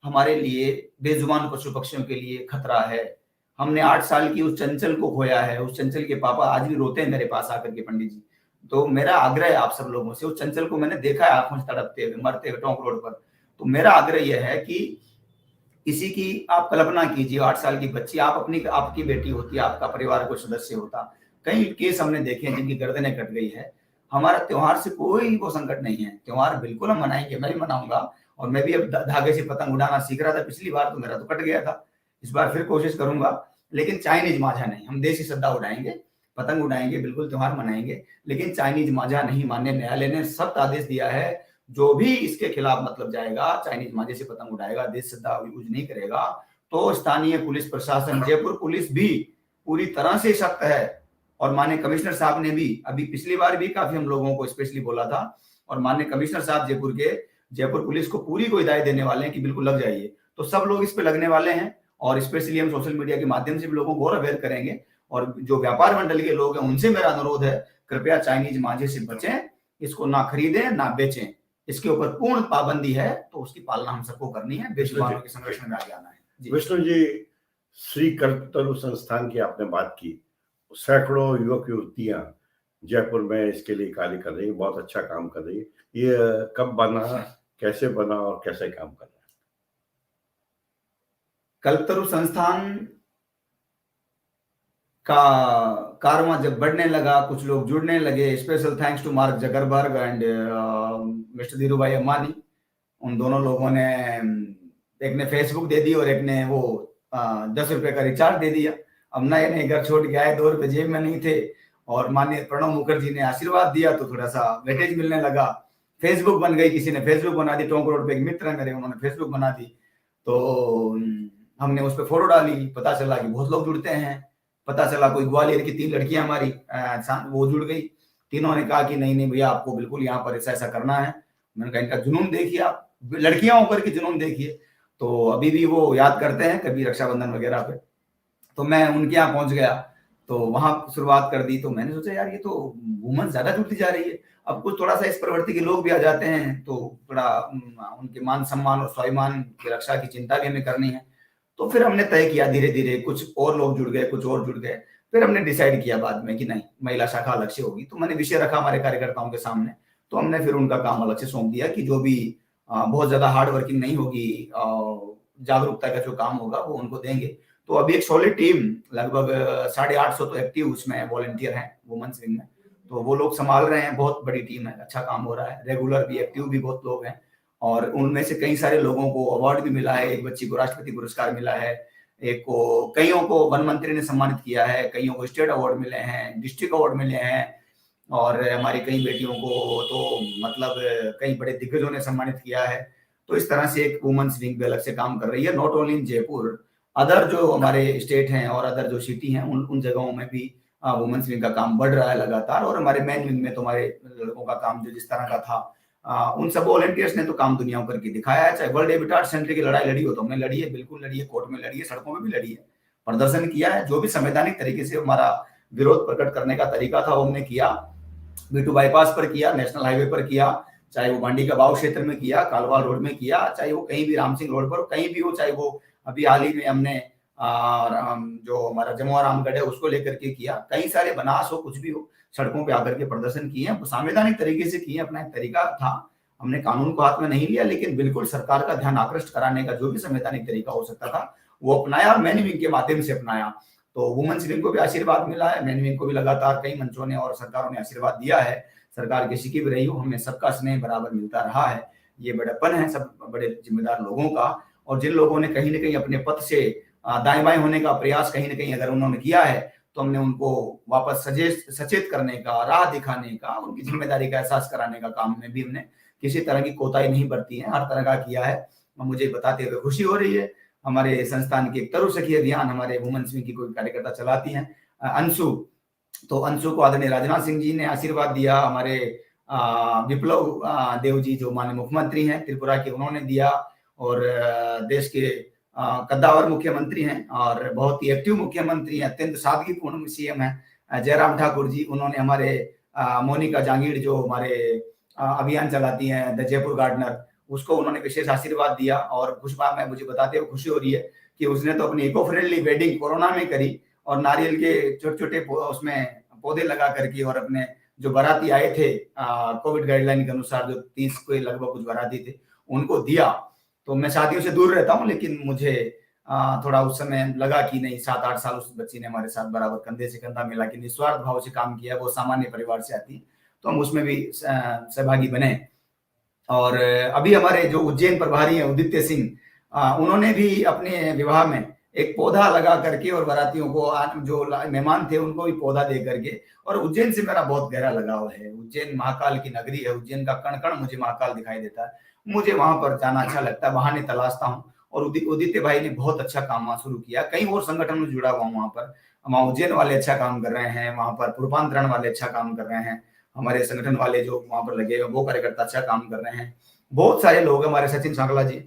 हमारे लिए बेजुबान पशु पक्षियों के लिए खतरा है। हमने 8 साल की उस चंचल को खोया है। उस चंचल के पापा आज भी रोते हैं मेरे पास आकर के, पंडित जी। तो मेरा आग्रह है आप सब लोगों से, उस चंचल को मैंने देखा है आंखों से तड़पते हुए, मरते हुए टोंक रोड पर। तो मेरा आग्रह यह है कि किसी की आप कल्पना कीजिए, 8 साल की बच्ची, आप अपनी, आपकी बेटी होती, आपका परिवार कोई सदस्य होता। कई केस हमने देखे हैं जिनकी गर्दनें कट गई है। हमारा त्योहार से कोई वो संकट नहीं है। त्योहार बिल्कुल हम मनाएंगे, मैं भी मनाऊंगा, और मैं भी अब धागे से पतंग उड़ाना सीख रहा था। पिछली बार तो मेरा तो कट गया था, इस बार फिर कोशिश करूंगा, लेकिन चाइनीज मांझा नहीं। हम देसी सद्दा उड़ाएंगे, पतंग उड़ाएंगे, बिल्कुल त्योहार मनाएंगे, लेकिन चाइनीज मांझा नहीं। माननीय न्यायालय ने सख्त आदेश दिया है, जो भी इसके खिलाफ मतलब जाएगा, चाइनीज मांझे से पतंग उड़ाएगा, देश सद्दा यूज नहीं करेगा, तो स्थानीय पुलिस प्रशासन, जयपुर पुलिस भी पूरी तरह से सख्त है। और माननीय कमिश्नर साहब ने भी अभी पिछली बार भी काफी हम लोगों को स्पेशली बोला था, और माननीय कमिश्नर साहब जयपुर के, जयपुर पुलिस को पूरी को हिदायत देने वाले हैं कि बिल्कुल लग जाइए। तो सब लोग इस पे लगने वाले हैं, और स्पेशली हम सोशल मीडिया के माध्यम से भी लोगों को और अवेयर करेंगे। और जो व्यापार मंडल के लोग हैं उनसे मेरा अनुरोध है, कृपया चाइनीज मांझे से बचें, इसको ना खरीदें ना बेचें। इसके ऊपर पूर्ण पाबंदी है, तो उसकी पालना हम सबको करनी है, बेजुबानों के संरक्षण में आगे आना है। विष्णु जी, श्री कल्पतरु संस्थान की आपने बात की, सैकड़ों युवक युवतियां जयपुर में इसके लिए कार्य कर रही है, बहुत अच्छा काम कर रही है। ये कब बना, कैसे बना और कैसे काम कर रहा है? कल्पतरु संस्थान का कारवां जब बढ़ने लगा, कुछ लोग जुड़ने लगे, special thanks to Mark Zuckerberg and mister Dhirubhai Ambani. उन दोनों लोगों ने, एक ने फेसबुक दे दी और एक ने वो 10 रुपए का रिचार्ज दे दिया। अब नए नए घर छोड़ के आए, 2 रुपए जेब में नहीं थे, और माननीय प्रणब मुखर्जी ने आशीर्वाद दिया तो थोड़ा सा वेटेज मिलने लगा। फेसबुक बन गई, किसी ने फेसबुक बना दी, टोंक रोड पे एक मित्र है मेरे, उन्होंने फेसबुक बना दी, तो हमने उस पर फोटो डाली, पता चला कि बहुत लोग जुड़ते हैं। पता चला कोई ग्वालियर की 3 लड़कियां हमारी वो जुड़ गई। तीनों ने कहा कि नहीं नहीं भैया, आपको बिल्कुल यहाँ पर ऐसा ऐसा करना है। मैंने कहा इनका जुनून देखिए, आप लड़कियां होकर के जुनून देखिए। तो अभी भी वो याद करते हैं कभी रक्षाबंधन वगैरह पे। तो मैं उनके यहाँ पहुंच गया, तो वहां शुरुआत कर दी। तो मैंने सोचा यार ये तो वुमन ज्यादा जुड़ती जा रही है, अब कुछ थोड़ा सा इस प्रवृत्ति के लोग भी आ जाते हैं, तो थोड़ा उनके मान सम्मान और स्वाभिमान की रक्षा की चिंता भी हमें करनी है। तो फिर हमने तय किया धीरे धीरे, कुछ और लोग जुड़ गए, कुछ और जुड़ गए। फिर हमने डिसाइड किया बाद में कि नहीं, महिला शाखा अलग से होगी। तो मैंने विषय रखा हमारे कार्यकर्ताओं के सामने, तो हमने फिर उनका काम अलग से सौंप दिया कि जो भी बहुत ज्यादा हार्ड वर्किंग नहीं होगी, जागरूकता का जो काम होगा वो उनको देंगे। तो अभी एक सॉलिड टीम, लगभग 850 तो एक्टिव उसमें वॉलंटियर हैं वुमेन्स विंग में, तो वो लोग संभाल रहे हैं। बहुत बड़ी टीम है, अच्छा काम हो रहा है। रेगुलर भी, एक्टिव भी बहुत लोग हैं, और उनमें से कई सारे लोगों को अवार्ड भी मिला है। एक बच्ची को राष्ट्रपति पुरस्कार मिला है, एक को, कईयों को वन मंत्री ने सम्मानित किया है, कईयों को स्टेट अवार्ड मिले हैं, डिस्ट्रिक्ट अवार्ड मिले हैं, और हमारी कई बेटियों को तो मतलब कई बड़े दिग्गजों ने सम्मानित किया है। तो इस तरह से एक वुमेन्स विंग भी अलग से काम कर रही है, not only in Jaipur, other जो हमारे स्टेट हैं और अदर जो सिटी हैं उन जगहों में भी वुमेन्स विंग का काम बढ़ रहा है लगातार। और हमारे मेन विंग में तो हमारे लड़कों का काम जो जिस तरह का था, उन सब वॉलंटियर्स ने तो काम दुनिया करके दिखाया है। चाहे वर्ल्ड हैबिटेट सेंटर की लड़ाई लड़ी हो तो हमने लड़ी है, बिल्कुल लड़ी है, कोर्ट में लड़ी है, सड़कों में भी लड़ी है, प्रदर्शन किया है। जो भी संवैधानिक तरीके से हमारा विरोध प्रकट करने का तरीका था वो हमने किया। B2 बाईपास पर किया, नेशनल हाईवे पर किया, चाहे वो बांडी का बाव क्षेत्र में किया, कालवाल रोड में किया, चाहे वो कहीं भी राम सिंह रोड पर कहीं भी हो, चाहे वो अभी हाल ही में हमने जो हमारा जमुआ रामगढ़ है उसको लेकर के किया, कई सारे बनास हो, कुछ भी हो, सड़कों पे आकर के प्रदर्शन किए, संवैधानिक तरीके से किए, अपना एक तरीका था। हमने कानून को हाथ में नहीं लिया, लेकिन बिल्कुल सरकार का ध्यान आकृष्ट कराने का जो भी संवैधानिक तरीका हो सकता था वो अपनाया, और मैन विंग के माध्यम से अपनाया। तो वुमेन्स विंग को भी आशीर्वाद मिला है, मैन विंग को भी लगातार कई मंचों ने और सरकारों ने आशीर्वाद दिया है। सरकार की सिकी भी रही हो, हमें सबका स्नेह बराबर मिलता रहा है। ये बड़प्पन है सब बड़े जिम्मेदार लोगों का, और जिन लोगों ने कहीं ना कहीं अपने पद से दाएं बाएं होने का प्रयास कहीं ना कहीं अगर उन्होंने किया है, तो हमने उनको वापस सचेत करने का, राह दिखाने का, उनकी जिम्मेदारी का एहसास कराने का काम में भी हमने किसी तरह की कोताही नहीं बरती है, हर तरह का किया है। मुझे बताते हुए खुशी हो रही है। हमारे संस्थान की एक तरु सखी अभियान हमारे वुमेन्स विंग की कोई कार्यकर्ता चलाती हैं, अंशु, तो अंशु को आदरणीय राजनाथ सिंह जी ने आशीर्वाद दिया, हमारे विप्लव देव जी जो माननीय मुख्यमंत्री हैं त्रिपुरा के, उन्होंने दिया, और देश के कद्दावर मुख्यमंत्री हैं और बहुत ही एक्टिव मुख्यमंत्री हैं, अत्यंत सादगीपूर्ण सीएम हैं जयराम ठाकुर जी, उन्होंने हमारे मोनिका जांगीड़ जो हमारे अभियान चलाती हैं द जयपुर गार्डनर, उसको उन्होंने विशेष आशीर्वाद दिया। और खुश बात मैं मुझे बताते हुए खुशी हो रही है कि उसने तो अपनी इको फ्रेंडली वेडिंग कोरोना में करी और नारियल के छोटे-छोटे उसमें पौधे लगा करके, और अपने जो बाराती आए थे कोविड गाइडलाइन के अनुसार जो 30 के लगभग कुछ बाराती थे उनको दिया। तो मैं शादियों से दूर रहता हूँ, लेकिन मुझे थोड़ा उस समय लगा कि नहीं, 7-8 साल उस बच्ची ने हमारे साथ बराबर कंधे से कंधा मिला के निस्वार्थ भाव से काम किया। वो सामान्य परिवार से आती है, तो हम उसमें भी सहभागी बने। और अभी हमारे जो उज्जैन प्रभारी हैं उदित्य सिंह, उन्होंने भी अपने विवाह में एक पौधा लगा करके और बारातियों को जो मेहमान थे उनको भी पौधा दे करके। और उज्जैन से मेरा बहुत गहरा लगाव है। उज्जैन महाकाल की नगरी है। उज्जैन का कण कण मुझे महाकाल दिखाई देता है। मुझे वहां पर जाना अच्छा लगता है, बहाने तलाशता हूँ। और उदित्य भाई ने बहुत अच्छा काम वहां शुरू किया। कई और संगठन में जुड़ा हुआ हूँ वहां पर। वहां उज्जैन वाले अच्छा काम कर रहे हैं, वहां पर पूर्वांतरण वाले अच्छा काम कर रहे हैं, हमारे संगठन वाले जो वहां पर लगे हुए वो कार्यकर्ता अच्छा काम कर रहे हैं। बहुत सारे लोग, हमारे सचिन सांगला जी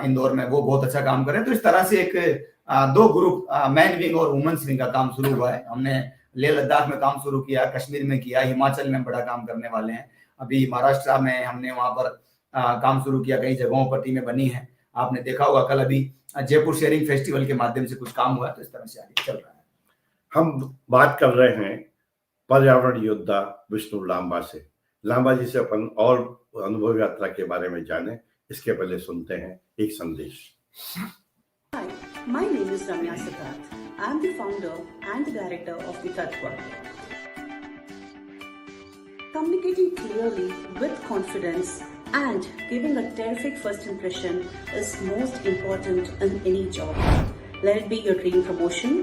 इंदौर में, वो बहुत अच्छा काम कर रहे हैं। तो इस तरह से एक दो ग्रुप, मैन विंग और वुमेन्स विंग का काम शुरू हुआ है। हमने लेह लद्दाख में काम शुरू किया, कश्मीर में किया, हिमाचल में बड़ा काम करने वाले हैं। अभी महाराष्ट्र में हमने वहां पर काम शुरू किया, कई जगहों पर टीमें बनी हैं। आपने देखा होगा कल अभी जयपुर शेयरिंग फेस्टिवल के माध्यम से कुछ काम हुआ। तो इस तरह से आगे चल रहा है। हम बात कर रहे हैं पर्यावरण योद्धा विष्णु लांबा से। लांबा जी से अपन और अनुभव यात्रा के बारे में जाने, इसके पहले सुनते हैं एक संदेश। Hi, my name is Ramya Siddharth. I am the founder and the director of the Tattva. Communicating clearly with confidence and giving a terrific first impression is most important in any job. Let it be your dream promotion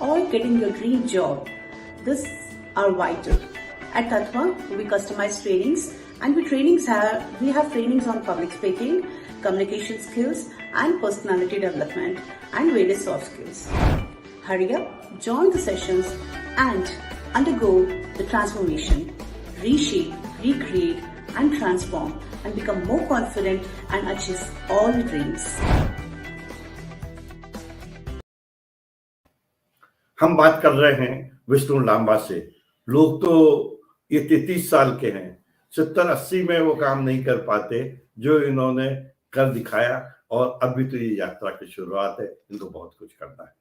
or getting your dream job. This are vital. At Tattva, we customize trainings, and we have trainings on public speaking, communication skills, and personality development, and various soft skills. Hurry up, join the sessions, and undergo the transformation. Reshape, recreate, and transform, and become more confident and achieve all your dreams. हम बात कर रहे हैं विष्णु लांबा से। लोग तो ये 33 साल के हैं, 70-80 में वो काम नहीं कर पाते जो इन्होंने कर दिखाया। और अभी तो ये यात्रा की शुरुआत है, इनको बहुत कुछ करना है।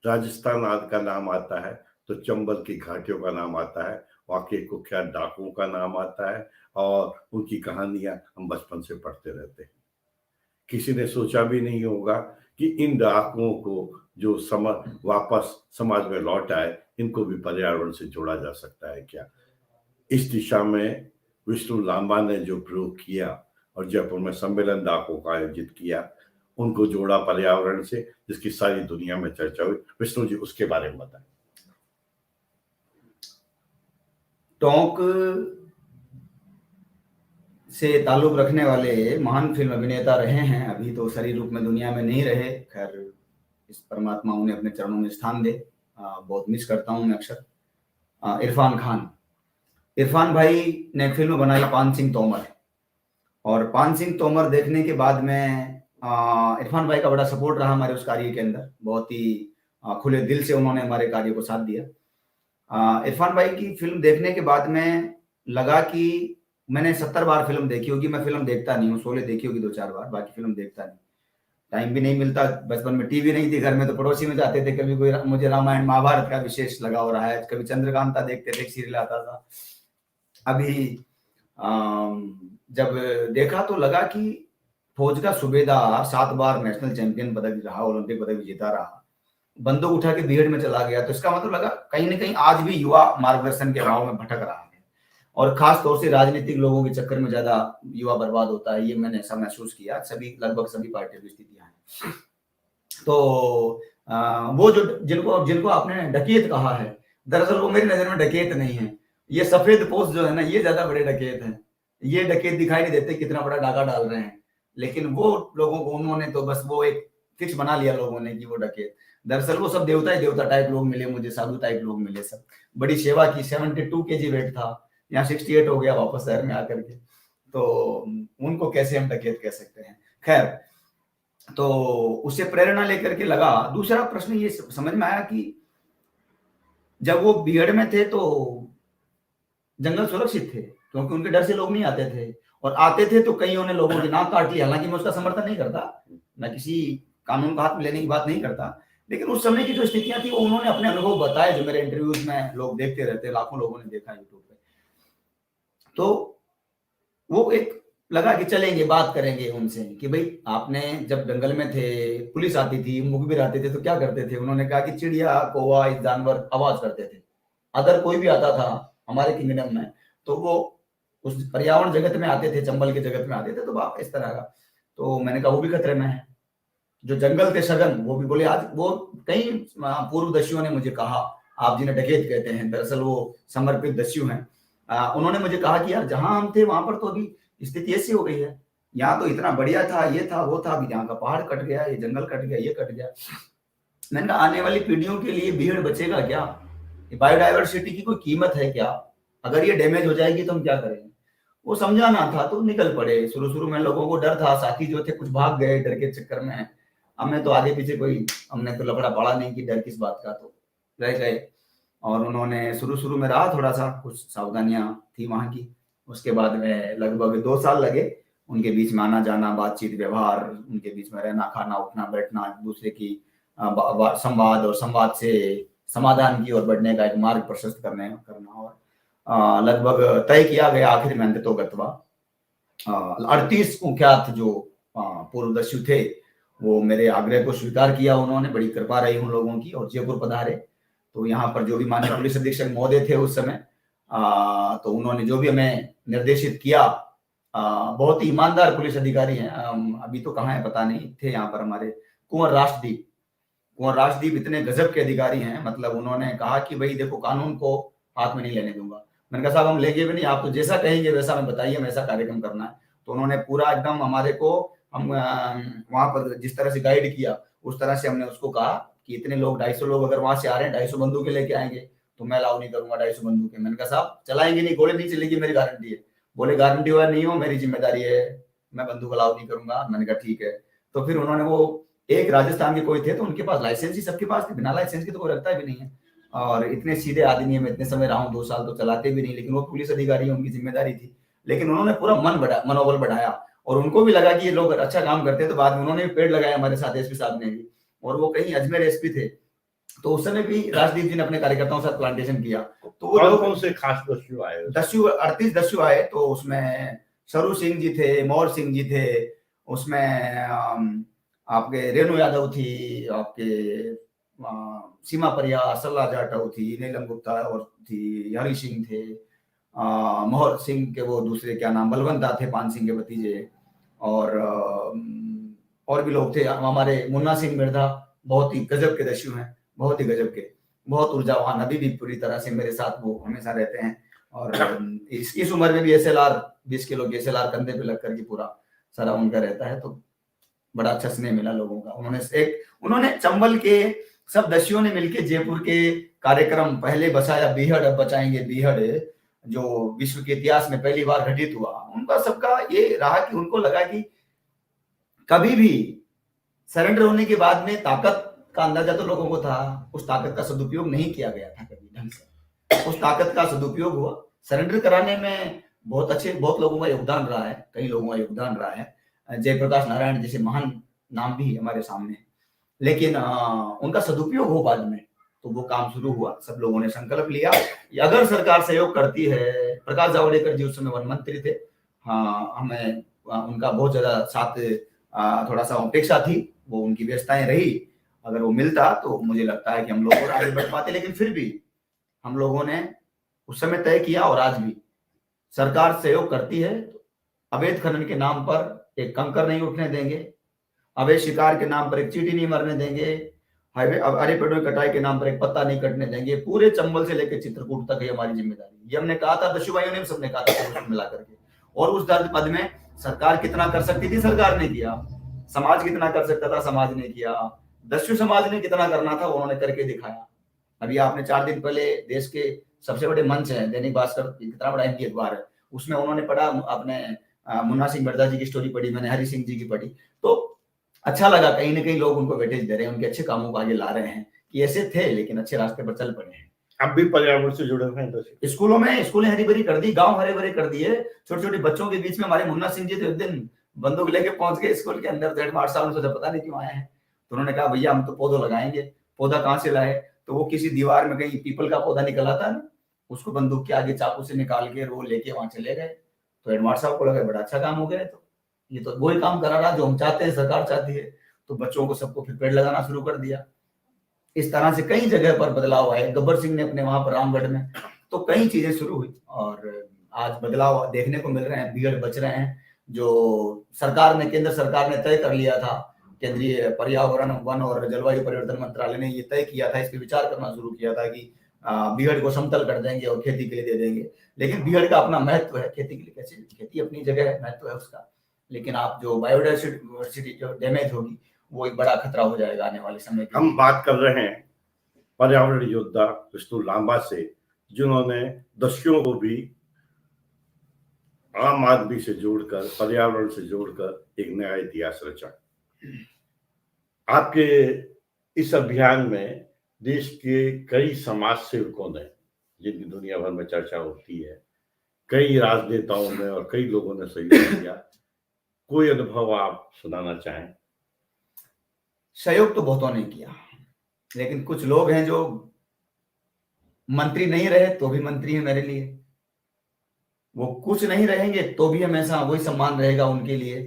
राजस्थान आदि का नाम आता है तो चंबल की घाटियों का नाम आता है, वहाँ के कुख्यात डाकुओं का नाम आता है, और उनकी कहानियां हम बचपन से पढ़ते रहते हैं। किसी ने सोचा भी नहीं होगा कि इन डाकुओं को जो वापस समाज में लौट आए, इनको भी पर्यावरण से जोड़ा जा सकता है क्या। इस दिशा में विष्णु लांबा ने जो प्रयोग किया और जयपुर में सम्मेलन डाकुओं का आयोजित किया, उनको जोड़ा पर्यावरण से, जिसकी सारी दुनिया में चर्चा हुई। विष्णु जी, उसके बारे में बताएं। टोंक से ताल्लुक रखने वाले महान फिल्म अभिनेता रहे हैं। अभी तो शरीर रूप में दुनिया में नहीं रहे, खैर इस परमात्मा उन्हें अपने चरणों में स्थान दे। बहुत मिस करता हूं मैं अक्सर। इरफान खान, इरफान भाई ने फिल्म बनाई पान सिंह तोमर, और पान सिंह तोमर देखने के बाद में इरफान भाई का बड़ा सपोर्ट रहा हमारे उस कार्य के अंदर। बहुत ही खुले दिल से उन्होंने हमारे कार्य को साथ दिया। इरफान भाई की फिल्म देखने के बाद में लगा कि मैंने 70 बार फिल्म देखी होगी। मैं फिल्म देखता नहीं हूँ, शोले देखी होगी 2-4 बार, बाकी फिल्म देखता नहीं, टाइम भी नहीं मिलता। बचपन में टीवी नहीं थी घर में, तो पड़ोसी में जाते थे। कभी कोई मुझे रामायण महाभारत का विशेष लगाव रहा है, कभी चंद्रकांता देखते थे, सीरियल आता था। अभी जब देखा तो लगा कि फौज का सूबेदार 7 बार नेशनल चैंपियन पदक रहा, ओलंपिक पदक भी जीता रहा, बंदूक उठा के भीड़ में चला गया। तो इसका मतलब लगा कहीं ना कहीं आज भी युवा मार्गदर्शन के अभाव में भटक रहा है, और खास तौर से राजनीतिक लोगों के चक्कर में ज्यादा युवा बर्बाद होता है। ये मैंने ऐसा महसूस किया। लगभग सभी पार्टियों की स्थितियां हैं। तो वो जो जिनको आपने डकैत कहा है, दरअसल वो मेरी नजर में डकैत नहीं है। ये सफेद पोस्ट जो है ना, ये ज्यादा बड़े डकैत हैं। ये डकैत दिखाई नहीं देते कितना बड़ा डाका डाल रहे हैं, लेकिन वो लोगों को उन्होंने तो बस वो एक फिक्स बना लिया लोगों ने कि वो डकैत। दरअसल वो सब देवता ही देवता टाइप लोग मिले मुझे, साधु टाइप लोग मिले। सब बड़ी सेवा की। 72 kg वेट था, यहाँ 68 हो गया वापस शहर में आकर के। तो उनको कैसे हम डकैत कह सकते हैं। खैर, तो उससे प्रेरणा लेकर के लगा। दूसरा प्रश्न ये समझ में आया कि जब वो बीहड़ में थे तो जंगल सुरक्षित थे, क्योंकि उनके डर से लोग नहीं आते थे। और आते थे तो कईयों ने लोगों की नाक काटी। हालांकि मैं उसका समर्थन नहीं करता, मैं किसी कानून का हाथ में लेने की बात नहीं करता, लेकिन उस समय की जो स्थितियां थी वो उन्होंने अपने अनुभव बताए, जो मेरे इंटरव्यूज में लोग देखते रहते, लाखों लोगों ने देखा यूट्यूब पे। तो वो एक लगा कि चलेंगे, बात करेंगे उनसे कि भाई आपने जब जंगल में थे, पुलिस आती थी, मुखबिर आते थे, तो क्या करते थे? उन्होंने कहा कि चिड़िया, कौवा, जानवर आवाज करते थे। अगर कोई भी आता था हमारे किंगडम में तो वो उस पर्यावरण जगत में आते थे, चंबल के जगत में आते थे, तो वाप इस तरह का। तो मैंने कहा वो भी खतरे में है। जो जंगल थे सघन, वो भी बोले। आज वो कई पूर्वदस्युओं ने मुझे कहा, आप जिन्हें डकैत कहते हैं, दरअसल वो समर्पित दस्यु हैं, उन्होंने मुझे कहा कि यार जहां हम थे वहां पर तो अभी स्थिति ऐसी हो गई है, यहाँ तो इतना बढ़िया था, ये था वो था, यहाँ का पहाड़ कट गया, ये जंगल कट गया, ये कट गया। मैंने कहा आने वाली पीढ़ियों के लिए भीड़ बचेगा क्या? बायोडाइवर्सिटी की कोई कीमत है क्या? अगर ये डैमेज हो जाएगी तो हम क्या करेंगे? वो समझाना था तो निकल पड़े। शुरू में लोगों को डर था, साथी जो थे कुछ भाग गए डर के चक्कर में। हमें तो आगे पीछे कोई, हमने तो लफड़ा पड़ा नहीं कि डर किस बात का, तो रह गए। और उन्होंने शुरू में रहा, थोड़ा सा कुछ सावधानियां थी वहां की। उसके बाद में लगभग 2 साल लगे उनके बीच में आना जाना, बातचीत, व्यवहार, उनके बीच में रहना, खाना, उठना, बैठना, एक दूसरे की संवाद, और संवाद से समाधान की ओर बढ़ने का एक मार्ग प्रशस्त करना। और लगभग तय किया गया आखिर में अंततोगत्वा 38 कुख्यात जो पूर्वदस्यु थे वो मेरे आग्रह को स्वीकार किया उन्होंने। बड़ी कृपा रही उन लोगों की, और जयपुर पधारे। तो यहाँ पर जो भी माननीय पुलिस अधीक्षक महोदय थे उस समय, तो उन्होंने जो भी हमें निर्देशित किया, बहुत ही ईमानदार पुलिस अधिकारी हैं। अभी तो कहाँ है पता नहीं, थे यहाँ पर हमारे कुंवर राष्ट्रदीप इतने गजब के अधिकारी हैं। मतलब उन्होंने कहा कि भाई देखो, कानून को हाथ में नहीं लेने दूंगा। मैंने कहा साहब हम लेंगे भी नहीं, आप तो जैसा कहेंगे वैसा हमें बताइए, हमें ऐसा कार्यक्रम करना है। तो उन्होंने पूरा एकदम हमारे को, हम वहां पर जिस तरह से गाइड किया उस तरह से हमने उसको कहा कि इतने लोग, 250 लोग अगर वहां से आ रहे हैं, 250 बंदूकें लेके आएंगे तो मैं अलाउ नहीं करूंगा 250 बंदूकें। मैंने कहा साहब चलाएंगे नहीं, गोली नहीं चलेगी, मेरी गारंटी है। बोले गारंटी हुआ नहीं हो, मेरी जिम्मेदारी है, मैं बंदूक अलाउ नहीं करूंगा। मैंने कहा ठीक है। तो फिर उन्होंने, वो एक राजस्थान के कोई थे तो उनके पास लाइसेंस ही सबके पास थे, बिना लाइसेंस के तो कोई रखता भी नहीं है। और इतने सीधे आदमी है, मैं इतने समय रहा हूँ, 2 साल, तो चलाते भी नहीं, लेकिन वो पुलिस अधिकारी है, उनकी जिम्मेदारी थी। लेकिन उन्होंने पूरा मनोबल बढ़ाया, और उनको भी लगा कि ये लोग अच्छा काम करते हैं। तो बाद में उन्होंने भी पेड़ लगाए हमारे साथ, एसपी साहब ने भी। और वो कहीं अजमेर एसपी थे, तो उस समय भी राजदीप जी ने अपने कार्यकर्ताओं के साथ प्लांटेशन किया। तो वो लोग, कौन से खास दस्यु आए? 38 दस्यु आए। तो उसमें सरू सिंह जी थे, मोर सिंह जी थे, उसमें आपके रेणु यादव थी, आपके सीमा परिया, सल्ला जाटव थी, नीलम गुप्ता और थी, हरि सिंह थे, मोहर सिंह के वो दूसरे क्या नाम, बलवंता थे, पान सिंह के भतीजे, और भी लोग थे। हमारे मुन्ना सिंह मिर्धा बहुत ही गजब के दस्यु हैं, बहुत ही गजब के, बहुत ऊर्जावान, अभी भी पूरी तरह से मेरे साथ वो हमेशा रहते हैं। और इस उम्र में भी SLR 20 किलो की SLR कंधे पे लग करके पूरा सारा उनका रहता है। तो बड़ा अच्छा स्नेह मिला लोगों का। उन्होंने चंबल के सब दस्युओं ने मिलकर जयपुर के कार्यक्रम पहले बसाया बीहड़, अब बचाएंगे बीहड़, जो विश्व के इतिहास में पहली बार घटित हुआ। उनका सबका ये रहा कि उनको लगा कि कभी भी सरेंडर होने के बाद में ताकत का अंदाजा तो लोगों को था, उस ताकत का सदुपयोग नहीं किया गया था कभी ढंग से। उस ताकत का सदुपयोग हुआ। सरेंडर कराने में बहुत लोगों का योगदान रहा है, कई लोगों का योगदान रहा है। जयप्रकाश नारायण जैसे महान नाम भी हमारे सामने, लेकिन उनका सदुपयोग हो बाद में, तो वो काम शुरू हुआ। सब लोगों ने संकल्प लिया, अगर सरकार सहयोग करती है। प्रकाश जावड़ेकर जी उस समय वन मंत्री थे, हाँ, हमें उनका बहुत ज्यादा साथ थोड़ा सा अपेक्षा थी, वो उनकी व्यवस्थाएं रही। अगर वो मिलता तो मुझे लगता है कि हम लोग और आगे बढ़ पाते। लेकिन फिर भी हम लोगों ने उस समय तय किया, और आज भी सरकार सहयोग करती है। अवैध खनन के नाम पर एक कंकर नहीं उठने देंगे, अवैध शिकार के नाम पर एक चींटी नहीं मरने देंगे, हाईवे हरे पेड़ों की कटाई के नाम पर एक पत्ता नहीं कटने देंगे। पूरे चंबल से लेकर चित्रकूट तक ये हमारी जिम्मेदारी। ये हमने कहा था, दस्यु भाइयों ने सबने कहा था मिला करके। और उस दर्द पद में सरकार कितना कर सकती थी, सरकार ने किया। समाज कितना कर सकता था, समाज ने किया। दस्यु समाज ने कितना करना था, उन्होंने करके दिखाया। अभी आपने 4 दिन पहले देश के सबसे बड़े मंच है दैनिक भास्कर, कितना बड़ा हिंदी अखबार है, उसमें उन्होंने पढ़ा, अपने मुन्ना सिंह मिर्धा जी की स्टोरी पढ़ी, मैंने हरि सिंह जी की पढ़ी। तो अच्छा लगा, कहीं ना कहीं लोग उनको वेटेज दे रहे हैं, उनके अच्छे कामों को आगे ला रहे हैं कि ऐसे थे लेकिन अच्छे रास्ते पर चल पड़े हैं। अब भी पर्यावरण से जुड़े हुए हैं तो स्कूलों में स्कूलें हरी भरी कर दी, गांव हरे भरे कर दिए, छोटे छोटे बच्चों के बीच में। हमारे मुन्ना सिंह जी तो एक दिन बंदूक लेके पहुंच गए स्कूल के अंदर, हेडमास्टर साहब ने सोचा पता नहीं क्यों आए हैं, तो उन्होंने कहा भैया हम तो पौधो लगाएंगे। पौधा कहाँ से लाए? तो वो किसी दीवार में कहीं पीपल का पौधा निकल आता है, उसको बंदूक के आगे चाकू से निकाल के वो लेके वहां चले गए। तो हेडमास्टर साहब को लगा बड़ा अच्छा काम हो गया, तो ये तो वही काम करा रहा जो हम चाहते हैं, सरकार चाहती है। तो बच्चों को सबको फिर पेड़ लगाना शुरू कर दिया। इस तरह से कई जगह पर बदलाव आए। गब्बर सिंह ने अपने वहां पर रामगढ़ में, तो कई चीजें शुरू हुई और आज बदलाव देखने को मिल रहे हैं, भीड़ बच रहे हैं। जो सरकार ने, केंद्र सरकार ने तय कर लिया था, केंद्रीय पर्यावरण वन और जलवायु परिवर्तन मंत्रालय ने ये तय किया था, इस पर विचार करना शुरू किया था कि बीहड़ को समतल कर देंगे और खेती के लिए दे देंगे। लेकिन बीहड़ का अपना महत्व है, खेती के लिए कैसे, खेती अपनी जगह है, महत्व है उसका, लेकिन आप जो बायोडाइवर्सिटी जो डैमेज होगी वो एक बड़ा खतरा हो जाएगा आने वाले समय में। हम बात कर रहे हैं पर्यावरण योद्धा विष्णु लांबा से, जिन्होंने दशकों को भी आम आदमी से जोड़कर, पर्यावरण से जोड़कर एक नया इतिहास रचा। आपके इस अभियान में देश के कई समाज सेवकों ने, जिनकी दुनिया भर में चर्चा होती है, कई राजनेताओं ने और कई लोगों ने सहयोग किया, कोई अनुभव आप सुनाना चाहें? सहयोग तो बहुतों ने किया, लेकिन कुछ लोग हैं जो मंत्री नहीं रहे तो भी मंत्री हैं मेरे लिए, वो कुछ नहीं रहेंगे तो भी हमेशा वही सम्मान रहेगा उनके लिए।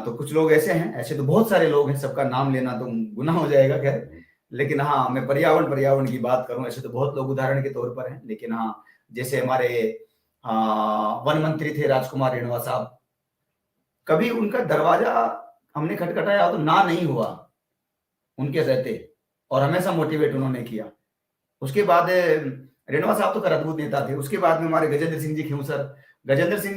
तो कुछ लोग ऐसे हैं, ऐसे तो बहुत सारे लोग हैं, सबका नाम लेना तो गुनाह हो जाएगा खैर, लेकिन हाँ मैं पर्यावरण की बात करूं, ऐसे तो बहुत लोग उदाहरण के तौर पर हैं। लेकिन हाँ, जैसे हमारे वन मंत्री थे राजकुमार रेणवा साहब, कभी उनका दरवाजा हमने खटखटाया तो ना नहीं हुआ उनके रहते, और हमेशा मोटिवेट उन्होंने किया। उसके बाद रेणवा साहब तो अद्भुत नेता थे। उसके बाद में हमारे गजेंद्र सिंह जी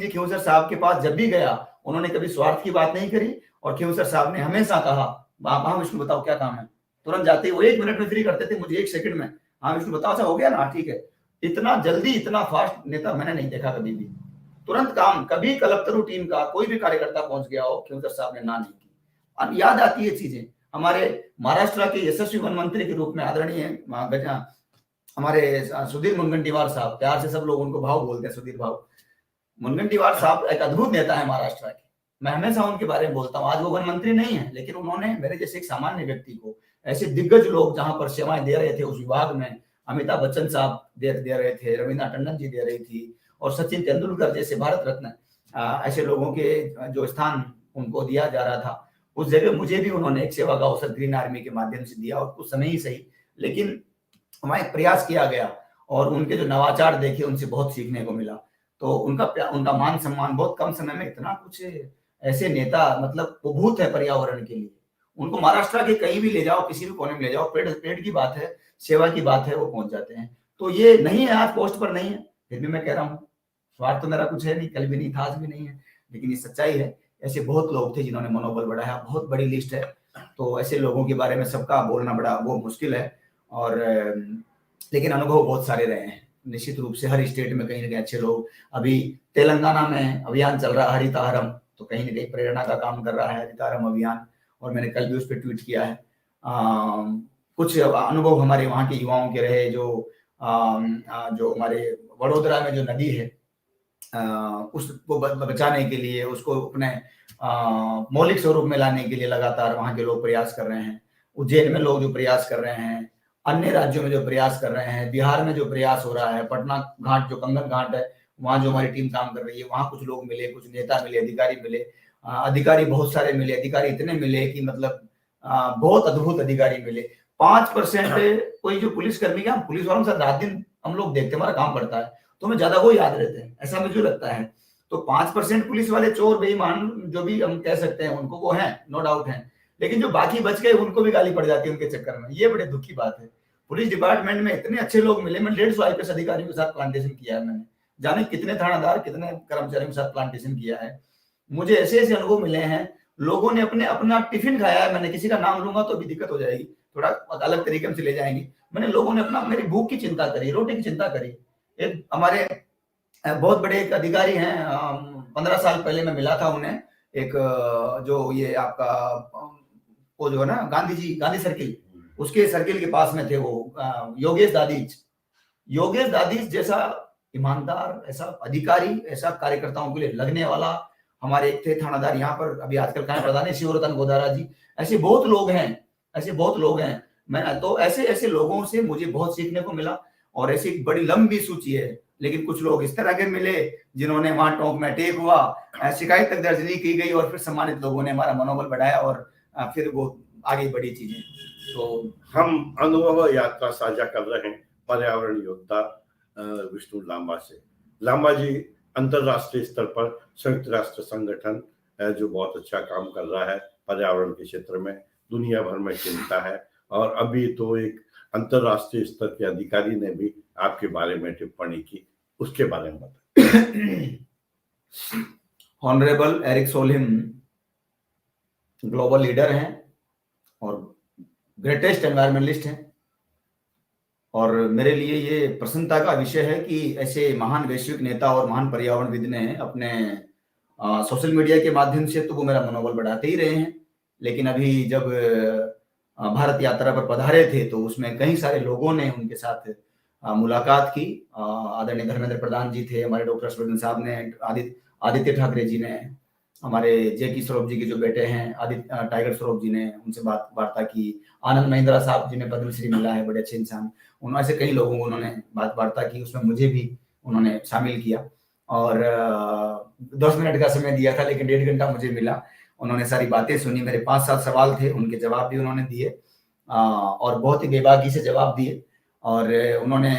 खिंवसर साहब के पास जब भी गया, उन्होंने कभी स्वार्थ की बात नहीं करी, और खिंवसर साहब ने हमेशा कहा हाँ विष्णु बताओ क्या काम है, तुरंत जाते ही वो 1 मिनट में फ्री करते थे मुझे, 1 सेकंड में, हाँ विष्णु बताओ अच्छा हो गया ना, ठीक है। इतना जल्दी इतना फास्ट नेता मैंने नहीं देखा कभी भी, तुरंत काम। कभी कलपतरू टीम का कोई भी कार्यकर्ता पहुंच गया हो, खिंवसर साहब ने ना नहीं की। अब याद आती है चीजें, हमारे महाराष्ट्र के यशस्वी वन मंत्री के रूप में आदरणीय हमारे सुधीर मुनगंटीवार साहब, प्यार से सब लोग उनको भाव बोलते हैं, सुधीर भाव मुनगंटीवार साहब एक अद्भुत नेता है महाराष्ट्र के, मैं हमेशा उनके बारे में बोलता हूँ। आज वो वन मंत्री नहीं है, लेकिन उन्होंने मेरे जैसे एक सामान्य व्यक्ति को, ऐसे दिग्गज लोग जहां पर सेवाएं दे रहे थे उस विभाग में, अमिताभ बच्चन साहब दे रहे थे, रवीना टंडन जी दे रही थी, और सचिन तेंदुलकर जैसे भारत रत्न, ऐसे लोगों के जो स्थान उनको दिया जा रहा था, उस जगह मुझे भी उन्होंने एक सेवा का अवसर ग्रीन आर्मी के माध्यम से दिया, और कुछ समय ही सही, लेकिन हमारा एक प्रयास किया गया, और उनके जो नवाचार देखे उनसे बहुत सीखने को मिला। तो उनका मान सम्मान बहुत कम समय में, इतना कुछ ऐसे नेता मतलब वो भूत है पर्यावरण के लिए। उनको महाराष्ट्र के कहीं भी ले जाओ, किसी भी कोने में ले जाओ, पेड़ की बात है, सेवा की बात है, वो पहुंच जाते हैं। तो ये नहीं है, आज पोस्ट पर नहीं है, फिर भी मैं कह रहा हूँ, स्वार्थ तो मेरा कुछ है नहीं, कल भी नहीं था, आज भी नहीं है, लेकिन ये सच्चाई है। ऐसे बहुत लोग थे जिन्होंने मनोबल बढ़ाया, बहुत बड़ी लिस्ट है। तो ऐसे लोगों के बारे में सबका बोलना बड़ा वो मुश्किल है, और लेकिन अनुभव बहुत सारे रहे हैं निश्चित रूप से। हर स्टेट में कहीं ना कहीं अच्छे लोग, अभी तेलंगाना में अभियान चल रहा है हरिताहरम, तो कहीं ना कहीं प्रेरणा का काम कर रहा है हरिताहरम अभियान, और मैंने कल भी उस पर ट्वीट किया है। कुछ अनुभव हमारे वहाँ के युवाओं के रहे, जो हमारे वडोदरा में जो नदी है उसको बचाने के लिए, उसको अपने मौलिक स्वरूप में लाने के लिए लगातार वहाँ के लोग प्रयास कर रहे हैं। उज्जैन में लोग जो प्रयास कर रहे हैं, अन्य राज्यों में जो प्रयास कर रहे हैं, बिहार में जो प्रयास हो रहा है, पटना घाट जो कंगन घाट है वहां जो हमारी टीम काम कर रही है, वहां कुछ लोग मिले, कुछ नेता मिले, अधिकारी मिले, अधिकारी बहुत सारे मिले, अधिकारी इतने मिले कि मतलब बहुत अद्भुत अधिकारी मिले। 5% कोई जो पुलिसकर्मी का, पुलिस वालों के साथ रात दिन हम लोग देखते, हमारा काम पड़ता है, तो हमें ज्यादा वो याद रहते हैं, ऐसा मुझे लगता है। तो 5% पुलिस वाले चोर बेईमान जो भी हम कह सकते हैं उनको, वो है नो डाउट है, लेकिन जो बाकी बच गए उनको भी गाली पड़ जाती है उनके चक्कर में। ये बड़े दुख की बात है। पुलिस डिपार्टमेंट में इतने अच्छे लोग मिले, मैं 150 IPS अधिकारियों के साथ प्लांटेशन किया है मैंने, जाने कितने थानादार, कितने कर्मचारियों के साथ प्लांटेशन किया है। मुझे ऐसे ऐसे अनुभव मिले हैं, लोगों ने अपना टिफिन खाया है। मैंने किसी का नाम लूंगा तो भी दिक्कत हो जाएगी, थोड़ा अलग तरीके से ले जाएंगे। मैंने लोगों ने मेरी भूख की चिंता करी, रोटी की चिंता करी। एक हमारे बहुत बड़े एक अधिकारी हैं, 15 साल पहले मैं मिला था उन्हें, एक जो ये आपका वो जो है ना गांधी सर्किल, उसके सर्किल के पास में थे वो योगेश दादीज जैसा ईमानदार, ऐसा अधिकारी, ऐसा कार्यकर्ताओं के लिए लगने वाला हमारे एक थे थानादार यहाँ पर, अभी आजकल कहाँ प्रधान है, शिवरतन गोदारा जी। ऐसे बहुत लोग हैं। मैं तो ऐसे लोगों से मुझे बहुत सीखने को मिला, और ऐसी बड़ी लंबी सूची है। लेकिन कुछ लोग इस तरह के मिले जिन्होंने वहां टोंक में टेक हुआ, शिकायत तक दर्ज नहीं की गई, और फिर सम्मानित लोगों ने हमारा मनोबल बढ़ाया और फिर वो आगे बढ़ी चीजें। तो हम अनुभव यात्रा साझा कर रहे हैं पर्यावरण योद्धा विष्णु लांबा से। लांबा जी अंतरराष्ट्रीय स्तर पर संयुक्त राष्ट्र संगठन जो बहुत अच्छा काम कर रहा है पर्यावरण के क्षेत्र में, दुनिया भर में चिंता है, और अभी तो एक अंतरराष्ट्रीय स्तर के अधिकारी ने भी आपके बारे में टिप्पणी की, उसके बारे में बताएं। ऑनरेबल एरिक सोलहिम ग्लोबल लीडर हैं और ग्रेटेस्ट एनवायरमेंटलिस्ट हैं, और मेरे लिए ये प्रसन्नता का विषय है कि ऐसे महान वैश्विक नेता और महान पर्यावरणविद ने अपने सोशल मीडिया के माध्यम से तो वो मेरा मनोबल बढ़ाते ही रहे हैं, लेकिन अभी जब भारत यात्रा पर पधारे थे तो उसमें कई सारे लोगों ने उनके साथ मुलाकात की। आदरणीय धर्मेंद्र प्रधान जी थे, हमारे डॉक्टर हर्षवर्धन साहब ने, आदित्य ठाकरे जी ने, हमारे जेकी श्रॉफ जी के जो बेटे हैं टाइगर श्रॉफ जी ने उनसे वार्ता की, आनंद महिंद्रा साहब जिन्हें पद्मश्री मिला है, बड़े अच्छे इंसान, उन्होंने ऐसे कई लोगों को उन्होंने वार्ता की, उसमें मुझे भी उन्होंने शामिल किया। और 10 मिनट का समय दिया था लेकिन 1.5 घंटा मुझे मिला। उन्होंने सारी बातें सुनी, मेरे 5-7 सवाल थे, उनके जवाब भी उन्होंने दिए और बहुत ही बेबाकी से जवाब दिए। और उन्होंने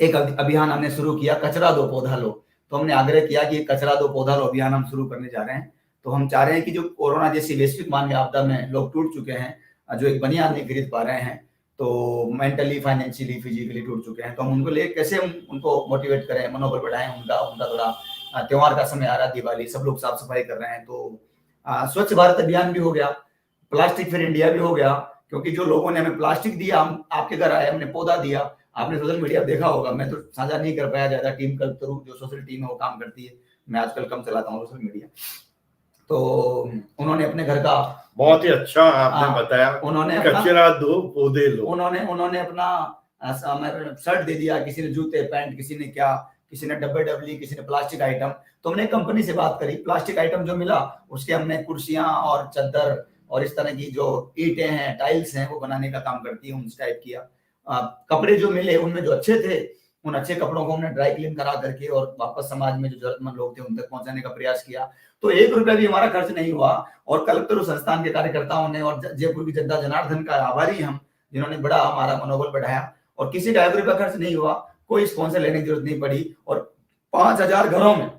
एक अभियान हमने शुरू किया, कचरा दो पौधा लो। तो हमने आग्रह किया कि कचरा दो पौधा लो अभियान हम शुरू करने जा रहे हैं। तो हम चाह रहे हैं कि जो कोरोना जैसी वैश्विक मानवीय आपदा में लोग टूट चुके हैं, जो एक बनियान नहीं खरीद पा रहे हैं, तो मेंटली, फाइनेंशियली, फिजिकली टूट चुके हैं, तो हम उनको ले कैसे हम उनको मोटिवेट करें, मनोबल बढ़ाएं उनका थोड़ा त्योहार का समय आ रहा है, दिवाली, सब लोग साफ सफाई कर रहे हैं, तो स्वच्छ भारत अभियान भी हो गया, प्लास्टिक फ्री इंडिया भी हो गया, क्योंकि जो लोगों ने हमें प्लास्टिक दिया, हम आपके घर आए, हमने पौधा दिया, आपने सोशल मीडिया देखा होगा, मैं तो साझा नहीं कर पाया ज्यादा, टीम कल्पतरू जो सोशल टीम है वो काम करती है, मैं आजकल कम चलाता हूँ सोशल मीडिया। तो उन्होंने अपने घर का बहुत ही अच्छा आपने बताया, उन्होंने कचरा दो पौधे लो, उन्होंने अपना शर्ट दे दिया, किसी ने जूते पैंट, किसी ने क्या, किसी ने डब्बे डबली, किसी ने प्लास्टिक आइटम। तो हमने कंपनी से बात करी, प्लास्टिक आइटम जो मिला उसके हमने कुर्सियां और चद्दर और इस तरह की जो ईंटें हैं, टाइल्स हैं, वो बनाने का काम करती है, उस टाइप किया। कपड़े जो मिले उनमें जो अच्छे थे, उन अच्छे कपड़ों को हमने ड्राई क्लीन करा करके और वापस समाज में जो जरूरतमंद लोग थे उन तक पहुंचाने का प्रयास किया। तो 1 रुपया भी हमारा खर्च नहीं हुआ, और कल्पतरू संस्थान के कार्यकर्ताओं ने और जयपुर की जनता जनार्दन का आभारी हम, जिन्होंने बड़ा हमारा मनोबल बढ़ाया, और किसी का 1 रुपया खर्च नहीं हुआ, कोई स्पॉन्सर लेने की जरूरत नहीं पड़ी, और 5000 घरों में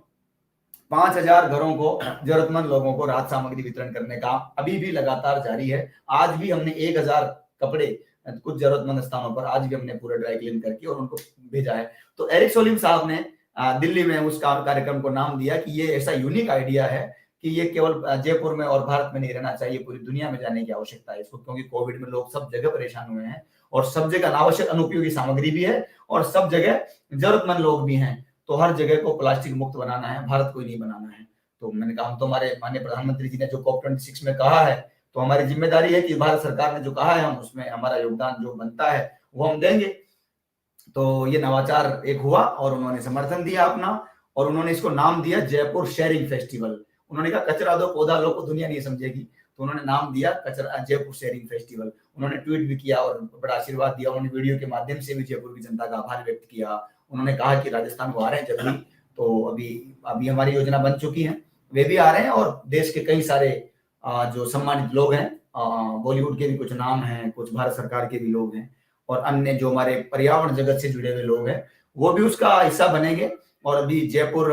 5000 घरों को, जरूरतमंद लोगों को राहत सामग्री वितरण करने का अभी भी लगातार जारी है। आज भी हमने 1000 कपड़े कुछ जरूरतमंद स्थानों पर आज भी हमने पूरा ड्राई क्लीन करके और उनको भेजा है। तो एरिक सोलिम साहब ने दिल्ली में उस कार्यक्रम को नाम दिया कि ये ऐसा यूनिक आइडिया है कि ये केवल जयपुर में और भारत में नहीं रहना चाहिए, पूरी दुनिया में जाने की आवश्यकता है इसको, क्योंकि कोविड में लोग सब जगह परेशान हुए हैं और सब जगह अनावश्यक अनुपयोगी सामग्री भी है और सब जगह जरूरतमंद लोग भी हैं। तो हर जगह को प्लास्टिक मुक्त बनाना है, भारत को ही नहीं बनाना है। तो मैंने कहा, हम तो हमारे माननीय प्रधानमंत्री जी ने जो COP26 में कहा है, तो हमारी जिम्मेदारी है कि भारत सरकार ने जो कहा है हम उसमें हमारा योगदान जो बनता है वो हम देंगे। तो ये नवाचार एक हुआ और उन्होंने समर्थन दिया अपना, और उन्होंने इसको नाम दिया जयपुर शेयरिंग फेस्टिवल। उन्होंने कहा कचरा दो पौधा लो को दुनिया नहीं समझेगी, तो उन्होंने नाम दिया जयपुर शेयरिंग फेस्टिवल। उन्होंने ट्वीट भी किया और बड़ा आशीर्वाद दिया, उन्होंने वीडियो के माध्यम से भी जयपुर की जनता का आभार व्यक्त किया। उन्होंने कहा कि राजस्थान को आ रहे हैं जल्दी, तो अभी हमारी योजना बन चुकी है, वे भी आ रहे हैं, और देश के कई सारे जो सम्मानित लोग हैं, बॉलीवुड के भी कुछ नाम हैं, कुछ भारत सरकार के भी लोग हैं, और अन्य जो हमारे पर्यावरण जगत से जुड़े हुए लोग हैं वो भी उसका हिस्सा बनेंगे। और अभी जयपुर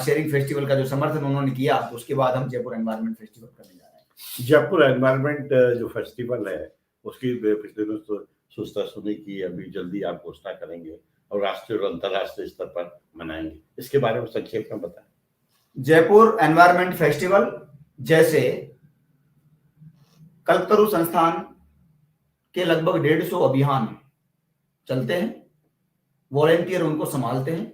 शेयरिंग फेस्टिवल का जो समर्थन उन्होंने किया, तो उसके बाद हम जयपुर एनवायरमेंट फेस्टिवल करने जा रहे हैं। जयपुर एनवायरमेंट जो फेस्टिवल है उसकी पिछले दिनों सूचना सुनी कि अभी जल्दी आप घोषणा करेंगे और राष्ट्रीय और अंतर्राष्ट्रीय स्तर पर मनाएंगे, इसके बारे में संक्षेप में बताएं। जयपुर एनवायरमेंट फेस्टिवल जैसे कल्पतरू संस्थान के लगभग 150 अभियान चलते हैं, वॉलेंटियर उनको संभालते हैं,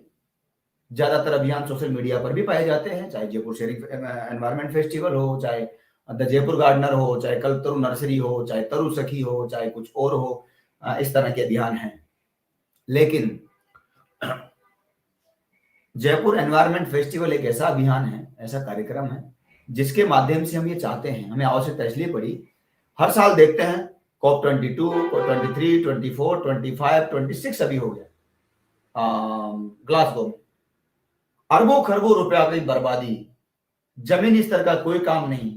ज्यादातर अभियान सोशल मीडिया पर भी पाए जाते हैं, चाहे जयपुर शेयरिंग एनवायरमेंट फेस्टिवल हो, चाहे द जयपुर गार्डनर हो, चाहे कल्पतरु नर्सरी हो, चाहे तरु सखी हो, चाहे कुछ और हो, इस तरह के अभियान हैं। लेकिन जयपुर एनवायरनमेंट फेस्टिवल एक ऐसा अभियान है, ऐसा कार्यक्रम है, जिसके माध्यम से हम ये चाहते हैं, हमें आवश्यकता इसलिए पड़ी, हर साल देखते हैं COP 22, COP 23, 24, 25, 26 अभी हो गया ग्लासगो में। अरबों खरबों रुपया की बर्बादी, जमीनी स्तर का कोई काम नहीं।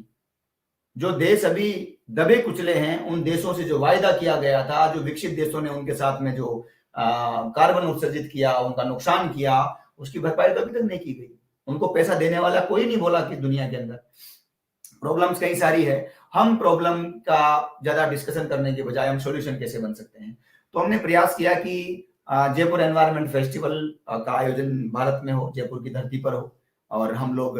जो देश अभी दबे कुचले हैं, उन देशों से जो वायदा किया गया था, जो विकसित देशों ने उनके साथ में जो कार्बन उत्सर्जित किया, उनका नुकसान किया, उसकी भरपाई तो अभी तक नहीं की गई। उनको पैसा देने वाला कोई नहीं बोला कि दुनिया के अंदर प्रॉब्लम्स कई सारी है। हम प्रॉब्लम का ज्यादा डिस्कशन करने के बजाय हम सॉल्यूशन कैसे बन सकते हैं, तो हमने प्रयास किया कि जयपुर एनवायरनमेंट फेस्टिवल का आयोजन भारत में हो, जयपुर की धरती पर हो, और हम लोग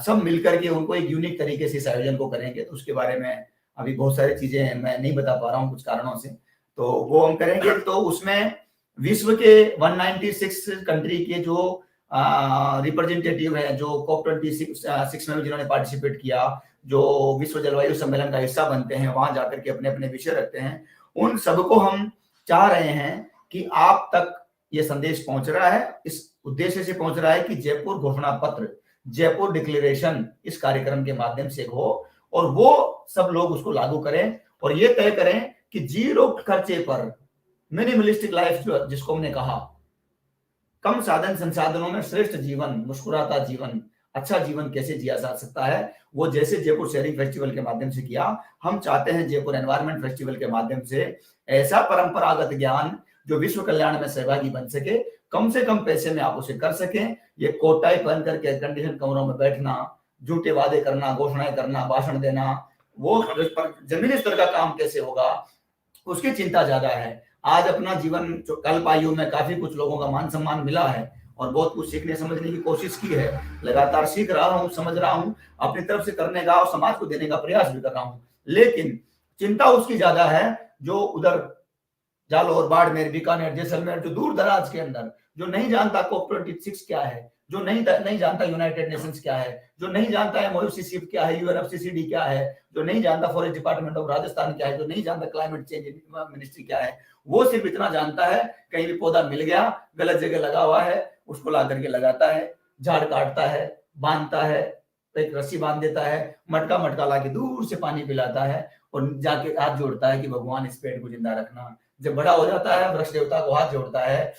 सब मिलकर के उनको एक यूनिक तरीके से इस आयोजन को करेंगे। तो उसके बारे में अभी बहुत सारी चीजें मैं नहीं बता पा रहा हूँ कुछ कारणों से, तो वो हम करेंगे। तो उसमें विश्व के 196 कंट्री के जो रिप्रेजेंटेटिव है, जो COP 26 में जिन्होंने पार्टिसिपेट किया, जो विश्व जलवायु सम्मेलन का हिस्सा बनते हैं, वहां जाकर के अपने अपने विषय रखते हैं, उन सबको हम चाह रहे हैं कि आप तक ये संदेश पहुंच रहा है, इस उद्देश्य से पहुंच रहा है कि जयपुर घोषणा पत्र, जयपुर डिक्लेरेशन इस कार्यक्रम के माध्यम से हो, और वो सब लोग उसको लागू करें और ये तय करें कि जीरो खर्चे पर मिनिमलिस्टिक लाइफ, जिसको हमने कहा, कम साधन संसाधनों में श्रेष्ठ जीवन, मुस्कुराता जीवन, अच्छा जीवन कैसे जिया जा सकता है, वो जैसे जयपुर शेयरिंग फेस्टिवल के माध्यम से किया, हम चाहते हैं जयपुर एनवायरनमेंट फेस्टिवल के माध्यम से ऐसा परंपरागत ज्ञान जो विश्व कल्याण में सहभागी बन सके, कम से कम पैसे में आप उसे कर सकें। ये कोट टाई पहन करके कंडीशन कमरों में बैठना, झूठे वादे करना, घोषणाएं करना, भाषण देना, वो जमीनी स्तर का काम कैसे होगा, उसकी चिंता ज्यादा है। आज अपना जीवन कल्प आयु में काफी कुछ लोगों का मान सम्मान मिला है और बहुत कुछ सीखने समझने की कोशिश की है, लगातार सीख रहा हूँ, समझ रहा हूँ, अपनी तरफ से करने का और समाज को देने का प्रयास भी कर रहा हूँ। लेकिन चिंता उसकी ज्यादा है जो उधर जालौर, बाड़मेर, बीकानेर, जैसलमेर, जो दूर दराज के अंदर, जो नहीं जानता COP 26 क्या है, जो नहीं जानता यूनाइटेड नेशंस क्या है, जो नहीं जानता है MOUCC क्या है, UNFCCC क्या है, जो नहीं जानता फॉरेस्ट डिपार्टमेंट ऑफ राजस्थान क्या है, जो नहीं जानता क्लाइमेट चेंज मिनिस्ट्री क्या है, वो सिर्फ इतना जानता है कहीं भी पौधा मिल गया, गलत जगह लगा हुआ है, उसको ला करके लगाता है, झाड़ काटता है, बांधता है, एक रस्सी बांध देता है, मटका ला के दूर से पानी पिलाता है और जाके हाथ जोड़ता है कि भगवान इस पेड़ को जिंदा रखना। जब बड़ा हो जाता है, वृक्ष देवता को हाथ जोड़ता है।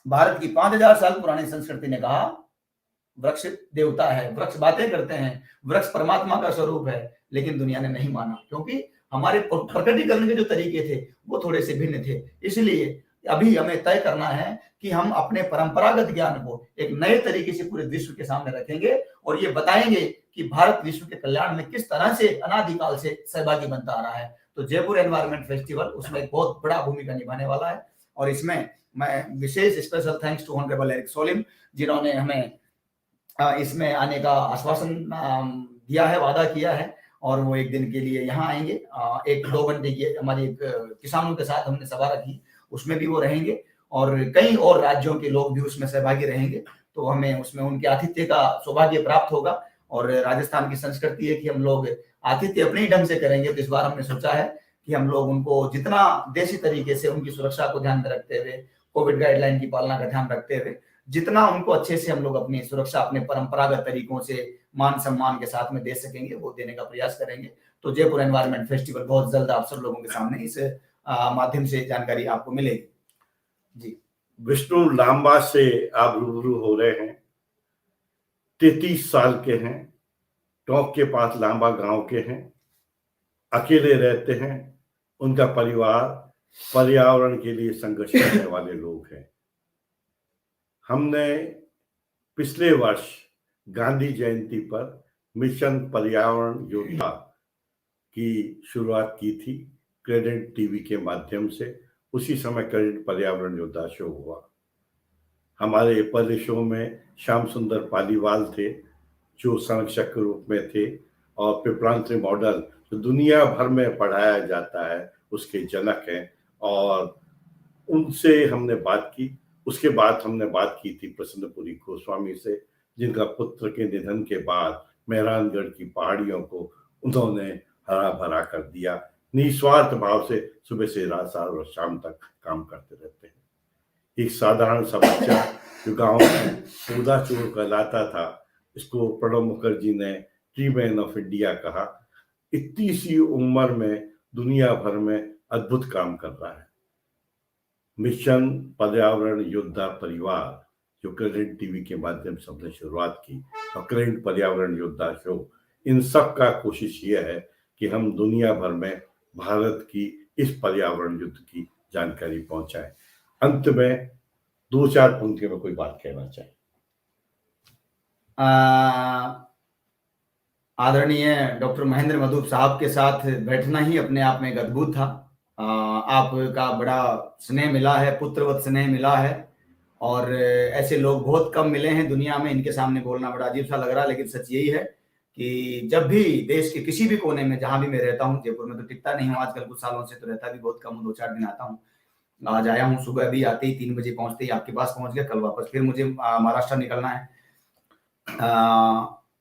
भारत की 5000 साल पुरानी संस्कृति ने कहा वृक्ष देवता है, वृक्ष बातें करते हैं, वृक्ष परमात्मा का स्वरूप है, लेकिन दुनिया ने नहीं माना, क्योंकि हमारे प्रकटीकरण के जो तरीके थे वो थोड़े से भिन्न थे। इसलिए अभी हमें तय करना है कि हम अपने परंपरागत ज्ञान को एक नए तरीके से पूरे विश्व के सामने रखेंगे और ये बताएंगे कि भारत विश्व के कल्याण में किस तरह से अनादिकाल से सहभागी बनता आ रहा है। तो जयपुर एनवायरनमेंट फेस्टिवल उसमें एक बहुत बड़ा भूमिका निभाने वाला है और इसमें मैं विशेष special thanks to honourable Eric Solim, जिन्होंने हमें इसमें आने का आश्वासन दिया है, वादा किया है, और वो एक दिन के लिए यहाँ आएंगे। 1-2 घंटे की हमारी एक किसानों के साथ हमने सभा रखी, उसमें भी वो रहेंगे और कई और राज्यों के लोग भी उसमें सहभागी रहेंगे। तो हमें उसमें उनके आतिथ्य का सौभाग्य प्राप्त होगा। और राजस्थान की संस्कृति है कि हम लोग आतिथ्य अपने ही ढंग से करेंगे। तो इस बार हमने सोचा है कि हम लोग उनको जितना देसी तरीके से उनकी सुरक्षा को ध्यान में रखते हुए, कोविड गाइडलाइन की पालना का ध्यान रखते हुए, जितना उनको अच्छे से हम लोग अपनी सुरक्षा अपने परंपरागत तरीकों से मान सम्मान के साथ में दे सकेंगे, वो देने का प्रयास करेंगे। तो जयपुर एनवायरनमेंट फेस्टिवल बहुत जल्द आप सब लोगों के सामने इस माध्यम से जानकारी आपको मिलेगी। जी विष्णु लांबा से आप रूबरू हो रहे हैं, 33 साल के हैं, टोंक के पास लांबा गांव के हैं, अकेले रहते हैं, उनका परिवार पर्यावरण के लिए संघर्ष करने वाले लोग हैं। हमने पिछले वर्ष गांधी जयंती पर मिशन पर्यावरण योद्धा की शुरुआत की थी क्रेडेंट टीवी के माध्यम से। उसी समय क्रेडेंट पर्यावरण योद्धा शो हुआ। हमारे पहले शो में श्याम सुंदर पालीवाल थे जो संरक्षक के रूप में थे, और पिपरांत्री मॉडल जो दुनिया भर में पढ़ाया जाता है उसके जनक हैं, और उनसे हमने बात की। उसके बाद हमने बात की थी प्रसन्नपुरी गोस्वामी से, जिनका पुत्र के निधन के बाद मेहरानगढ़ की पहाड़ियों को उन्होंने हरा भरा कर दिया। निस्वार्थ भाव से सुबह से रात और शाम तक काम करते रहते हैं। एक साधारण सा बच्चा जो गांव में पौधा चोर कहलाता था, इसको प्रणब मुखर्जी ने ट्री मैन ऑफ इंडिया कहा। इतनी सी उम्र में दुनिया भर में अद्भुत काम कर रहा है। मिशन पर्यावरण योद्धा परिवार, जो करेंट टीवी के माध्यम से हमने शुरुआत की, और करेंट पर्यावरण योद्धा शो, इन सब का कोशिश ये है कि हम दुनिया भर में भारत की इस पर्यावरण युद्ध की जानकारी पहुंचाएं। अंत में 2-4 पंक्तियों में कोई बात कहना चाहिए? आदरणीय डॉक्टर महेंद्र मधुप साहब के साथ बैठना ही अपने आप में एक अद्भुत था। आपका बड़ा स्नेह मिला है, पुत्रवत स्नेह मिला है, और ऐसे लोग बहुत कम मिले हैं दुनिया में। इनके सामने बोलना बड़ा अजीब सा लग रहा है, लेकिन सच यही है कि जब भी देश के किसी भी कोने में, जहां भी मैं रहता हूँ, जयपुर में तो टिकता नहीं हूँ आजकल, कुछ सालों से तो रहता भी बहुत कम हूँ, 2-4 दिन आता हूँ। आज आया हूँ, सुबह अभी आते ही 3 बजे पहुंचते ही आपके पास पहुंच गया। कल वापस फिर मुझे महाराष्ट्र निकलना है।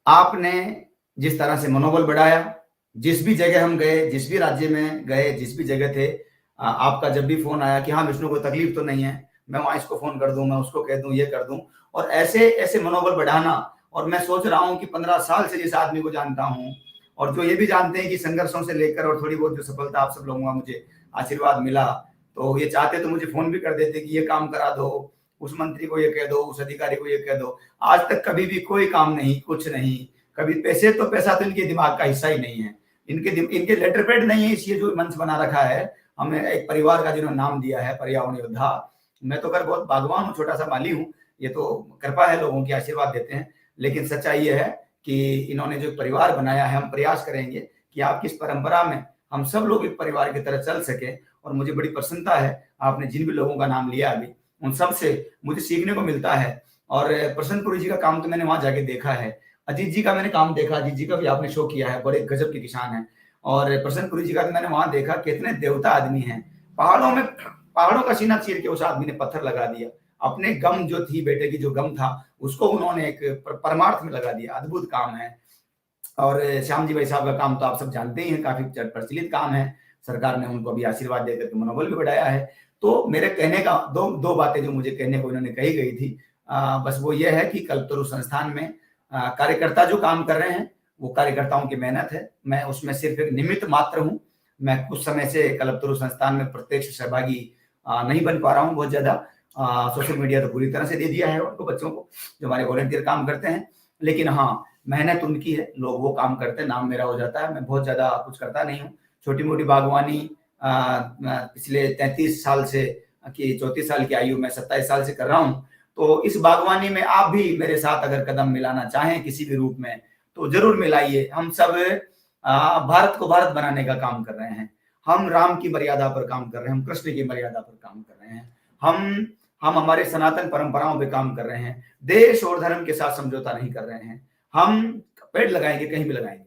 आपने जिस तरह से मनोबल बढ़ाया, जिस भी जगह हम गए, जिस भी राज्य में गए, जिस भी जगह थे, आपका जब भी फोन आया कि हाँ विष्णु को तकलीफ तो नहीं है, मैं वहां इसको फोन कर दूं, मैं उसको कह दूं, ये कर दूं, और ऐसे ऐसे मनोबल बढ़ाना। और मैं सोच रहा हूं कि 15 साल से जिस आदमी को जानता हूं, और जो ये भी जानते हैं कि संघर्षों से लेकर और थोड़ी बहुत जो सफलता आप सब लोगों का मुझे आशीर्वाद मिला, तो ये चाहते तो मुझे फोन भी कर देते कि ये काम करा दो, उस मंत्री को ये कह दो, उस अधिकारी को ये कह दो। आज तक कभी भी कोई काम नहीं, कुछ नहीं। कभी पैसा तो इनके दिमाग का हिस्सा ही नहीं है, इनके लेटर पैड नहीं है। इसलिए जो मंच बना रखा है, हमें एक परिवार का जिन्होंने नाम दिया है पर्यावरण योद्धा, मैं तो कर बहुत भागवान हूँ, छोटा सा माली हूँ, ये तो कृपा है, लोगों की आशीर्वाद देते हैं। लेकिन सच्चाई ये है कि इन्होंने जो परिवार बनाया है, हम प्रयास करेंगे कि आपकी इस परंपरा में हम सब लोग एक परिवार की तरह चल सके। और मुझे बड़ी प्रसन्नता है, आपने जिन भी लोगों का नाम लिया अभी, उन सब से मुझे सीखने को मिलता है। और प्रसन्नपुरी जी का काम तो मैंने वहां जाके देखा है, अजीत जी का मैंने काम देखा, अजीत जी का भी आपने शो किया है, बड़े गजब के किसान हैं। और प्रसन्नपुरी जी का मैंने वहां देखा, कितने देवता आदमी हैं। पहाड़ों का सीना चीर के उस आदमी ने पत्थर लगा दिया, अपने गम जो थी, बेटे की जो गम था, उसको उन्होंने एक परमार्थ में लगा दिया। अद्भुत काम है। और श्याम जी भाई साहब का काम तो आप सब जानते ही हैं, काफी प्रचलित काम है। सरकार ने उनको अभी आशीर्वाद देकर के मनोबल भी बढ़ाया है। तो मेरे कहने का दो बातें जो मुझे कहने को इन्होंने कही गई थी, बस वो ये है कि कल्पतरु संस्थान में कार्यकर्ता जो काम कर रहे हैं, वो कार्यकर्ताओं की मेहनत है। मैं उसमें सिर्फ एक निमित्त मात्र हूँ। मैं कुछ समय से कल्पतरु संस्थान में प्रत्यक्ष सहभागी नहीं बन पा रहा हूँ बहुत ज्यादा। सोशल मीडिया तो पूरी तरह से दे दिया है उनको, बच्चों को, जो हमारे वॉलंटियर काम करते हैं। लेकिन हाँ, मेहनत उनकी है, लोग वो काम करते हैं, नाम मेरा हो जाता है। मैं बहुत ज्यादा कुछ करता नहीं हूँ, छोटी मोटी बागवानी पिछले 33 साल से कि 34 साल की आयु में 27 साल से कर रहा हूँ। तो इस बागवानी में आप भी मेरे साथ अगर कदम मिलाना चाहें किसी भी रूप में, तो जरूर मिलाइए। हम सब भारत को भारत बनाने का काम कर रहे हैं। हम राम की मर्यादा पर काम कर रहे हैं, हम कृष्ण की मर्यादा पर काम कर रहे हैं, हम हमारे सनातन परंपराओं पे काम कर रहे हैं। देश और धर्म के साथ समझौता नहीं कर रहे हैं। हम पेड़ लगाएंगे, कहीं भी लगाएंगे,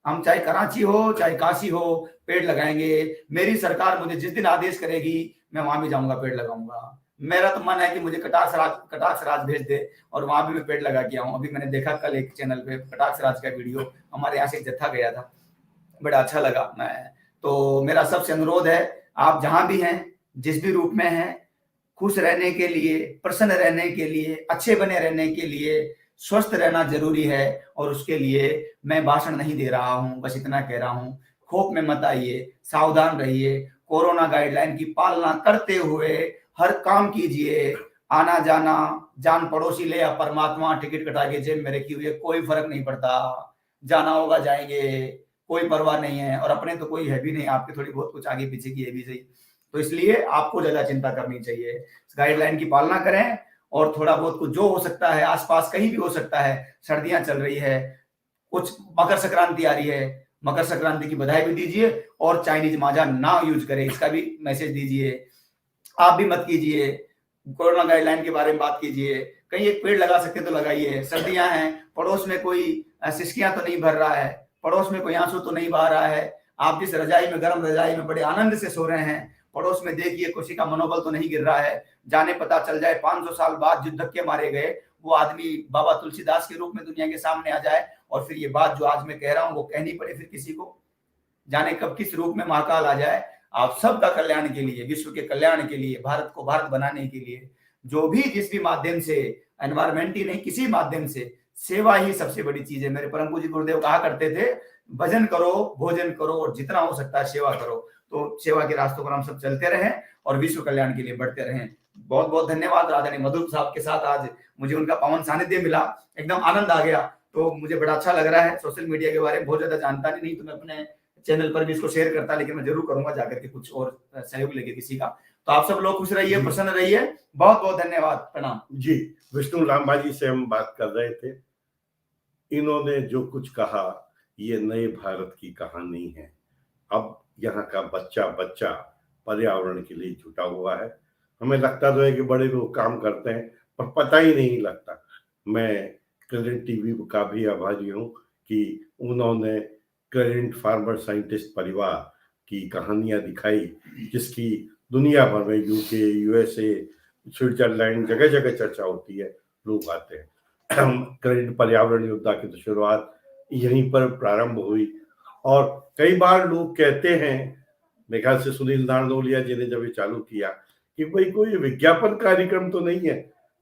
हम चाहे कराची हो चाहे काशी हो, पेड़ लगाएंगे। मेरी सरकार मुझे जिस दिन आदेश करेगी, मैं वहां भी जाऊंगा, पेड़ लगाऊंगा। मेरा तो मन है कि मुझे कटाक्ष राज भेज दे और वहां भी मैं पेड़ लगा के आऊं। अभी मैंने देखा कल एक चैनल पे कटाक्ष राज का वीडियो, हमारे यहाँ से एक जत्था गया था, बड़ा अच्छा लगा। तो मेरा सबसे अनुरोध है, आप जहां भी हैं, जिस भी रूप में हैं, खुश रहने के लिए, प्रसन्न रहने के लिए, अच्छे बने रहने के लिए, स्वस्थ रहना जरूरी है। और उसके लिए मैं भाषण नहीं दे रहा हूं, बस इतना कह रहा हूं, खौफ में मत आइए, सावधान रहिए, कोरोना गाइडलाइन की पालना करते हुए हर काम कीजिए। आना जाना, जान पड़ोसी ले या परमात्मा, टिकट कटा के जेब में रखी हुई है, कोई फर्क नहीं पड़ता। जाना होगा जाएंगे, कोई परवाह नहीं है। और अपने तो कोई है भी नहीं, आपके थोड़ी बहुत कुछ आगे पीछे की है भी सही, तो इसलिए आपको ज्यादा चिंता करनी चाहिए। गाइडलाइन की पालना करें, और थोड़ा बहुत कुछ जो हो सकता है, आसपास कहीं भी हो सकता है। सर्दियां चल रही है, कुछ मकर संक्रांति आ रही है, मकर संक्रांति की बधाई भी दीजिए। और चाइनीज माजा ना यूज करें, इसका भी मैसेज दीजिए। आप भी मत कीजिए। कोरोना गाइडलाइन के बारे में बात कीजिए। कहीं एक पेड़ लगा सकते तो लगाइए। सर्दियां हैं, पड़ोस में कोई सिसकियां तो नहीं भर रहा है, पड़ोस में कोई आंसू तो नहीं बहा रहा है। आप जिस रजाई में, गर्म रजाई में बड़े आनंद से सो रहे हैं, पड़ोस में देखिए किसी का मनोबल तो नहीं गिर रहा है। जाने पता चल जाए 500 साल बाद जो धक्के मारे गए, वो आदमी बाबा तुलसीदास के रूप में दुनिया के सामने आ जाए और फिर ये बात जो आज मैं कह रहा हूँ वो कहनी पड़े फिर किसी को, जाने कब किस रूप में महाकाल आ जाए। आप सबका कल्याण के लिए, विश्व के कल्याण के लिए, भारत को भारत बनाने के लिए, जो भी जिस भी माध्यम से, एनवायरमेंट ही नहीं किसी माध्यम से, सेवा ही सबसे बड़ी चीज है। मेरे परम पूज्य गुरुदेव कहा करते थे, भजन करो, भोजन करो और जितना हो सकता है सेवा करो। तो सेवा के रास्तों पर हम सब चलते रहें और विश्व कल्याण के लिए बढ़ते रहें। बहुत बहुत धन्यवाद आदरणीय मधुर साहब के साथ आज मुझे उनका पावन सानिध्य मिला, एकदम आनंद आ गया। तो मुझे बड़ा अच्छा लग रहा है। सोशल मीडिया के बारे में बहुत ज्यादा जानता नहीं, तो मैं अपने चैनल पर भी इसको शेयर करता, लेकिन मैं जरूर करूंगा जाकर के, कुछ और सहयोग लगे किसी का। तो आप सब लोग खुश रहिए, प्रसन्न रहिए। बहुत बहुत धन्यवाद, प्रणाम जी। विष्णु लांबा जी से हम बात कर रहे थे। इन्होंने जो कुछ कहा ये नए भारत की कहानी है। अब यहाँ का बच्चा बच्चा पर्यावरण के लिए जुटा हुआ है। हमें लगता तो है कि बड़े लोग काम करते हैं पर पता ही नहीं लगता। मैं करंट टीवी का भी आभारी हूँ कि उन्होंने करंट फार्मर साइंटिस्ट परिवार की कहानियां दिखाई, जिसकी दुनिया भर में यूके, यूएसए, स्विट्जरलैंड जगह जगह चर्चा होती है, लोग आते हैं। करंट पर्यावरण योद्धा की तो शुरुआत यहीं पर प्रारंभ हुई और कई बार लोग कहते हैं, मेरे ख्याल से सुनील नारनोलिया जी ने जब ये चालू किया, कि भाई कोई विज्ञापन कार्यक्रम तो नहीं है,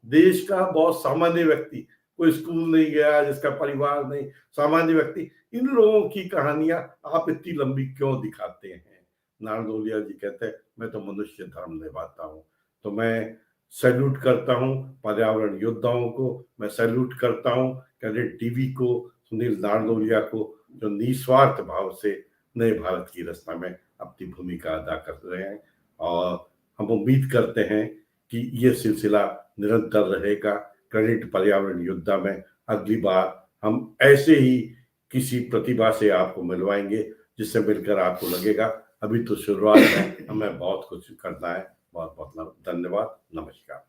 देश का बहुत सामान्य व्यक्ति, कोई स्कूल नहीं गया, जिसका परिवार नहीं, सामान्य व्यक्ति, इन लोगों की कहानियां आप इतनी लंबी क्यों दिखाते हैं। नारनोलिया जी कहते हैं मैं तो मनुष्य धर्म निभाता हूँ। तो मैं सैल्यूट करता हूँ पर्यावरण योद्धाओं को, मैं सैल्यूट करता हूँ करंट टीवी को, सुनील नारनोलिया को, जो निस्वार्थ भाव से नए भारत की रचना में अपनी भूमिका अदा कर रहे हैं। और हम उम्मीद करते हैं कि ये सिलसिला निरंतर रहेगा। करंट पर्यावरण योद्धा में अगली बार हम ऐसे ही किसी प्रतिभा से आपको मिलवाएंगे, जिससे मिलकर आपको लगेगा अभी तो शुरुआत है, हमें बहुत कुछ करना है। बहुत बहुत धन्यवाद, नमस्कार।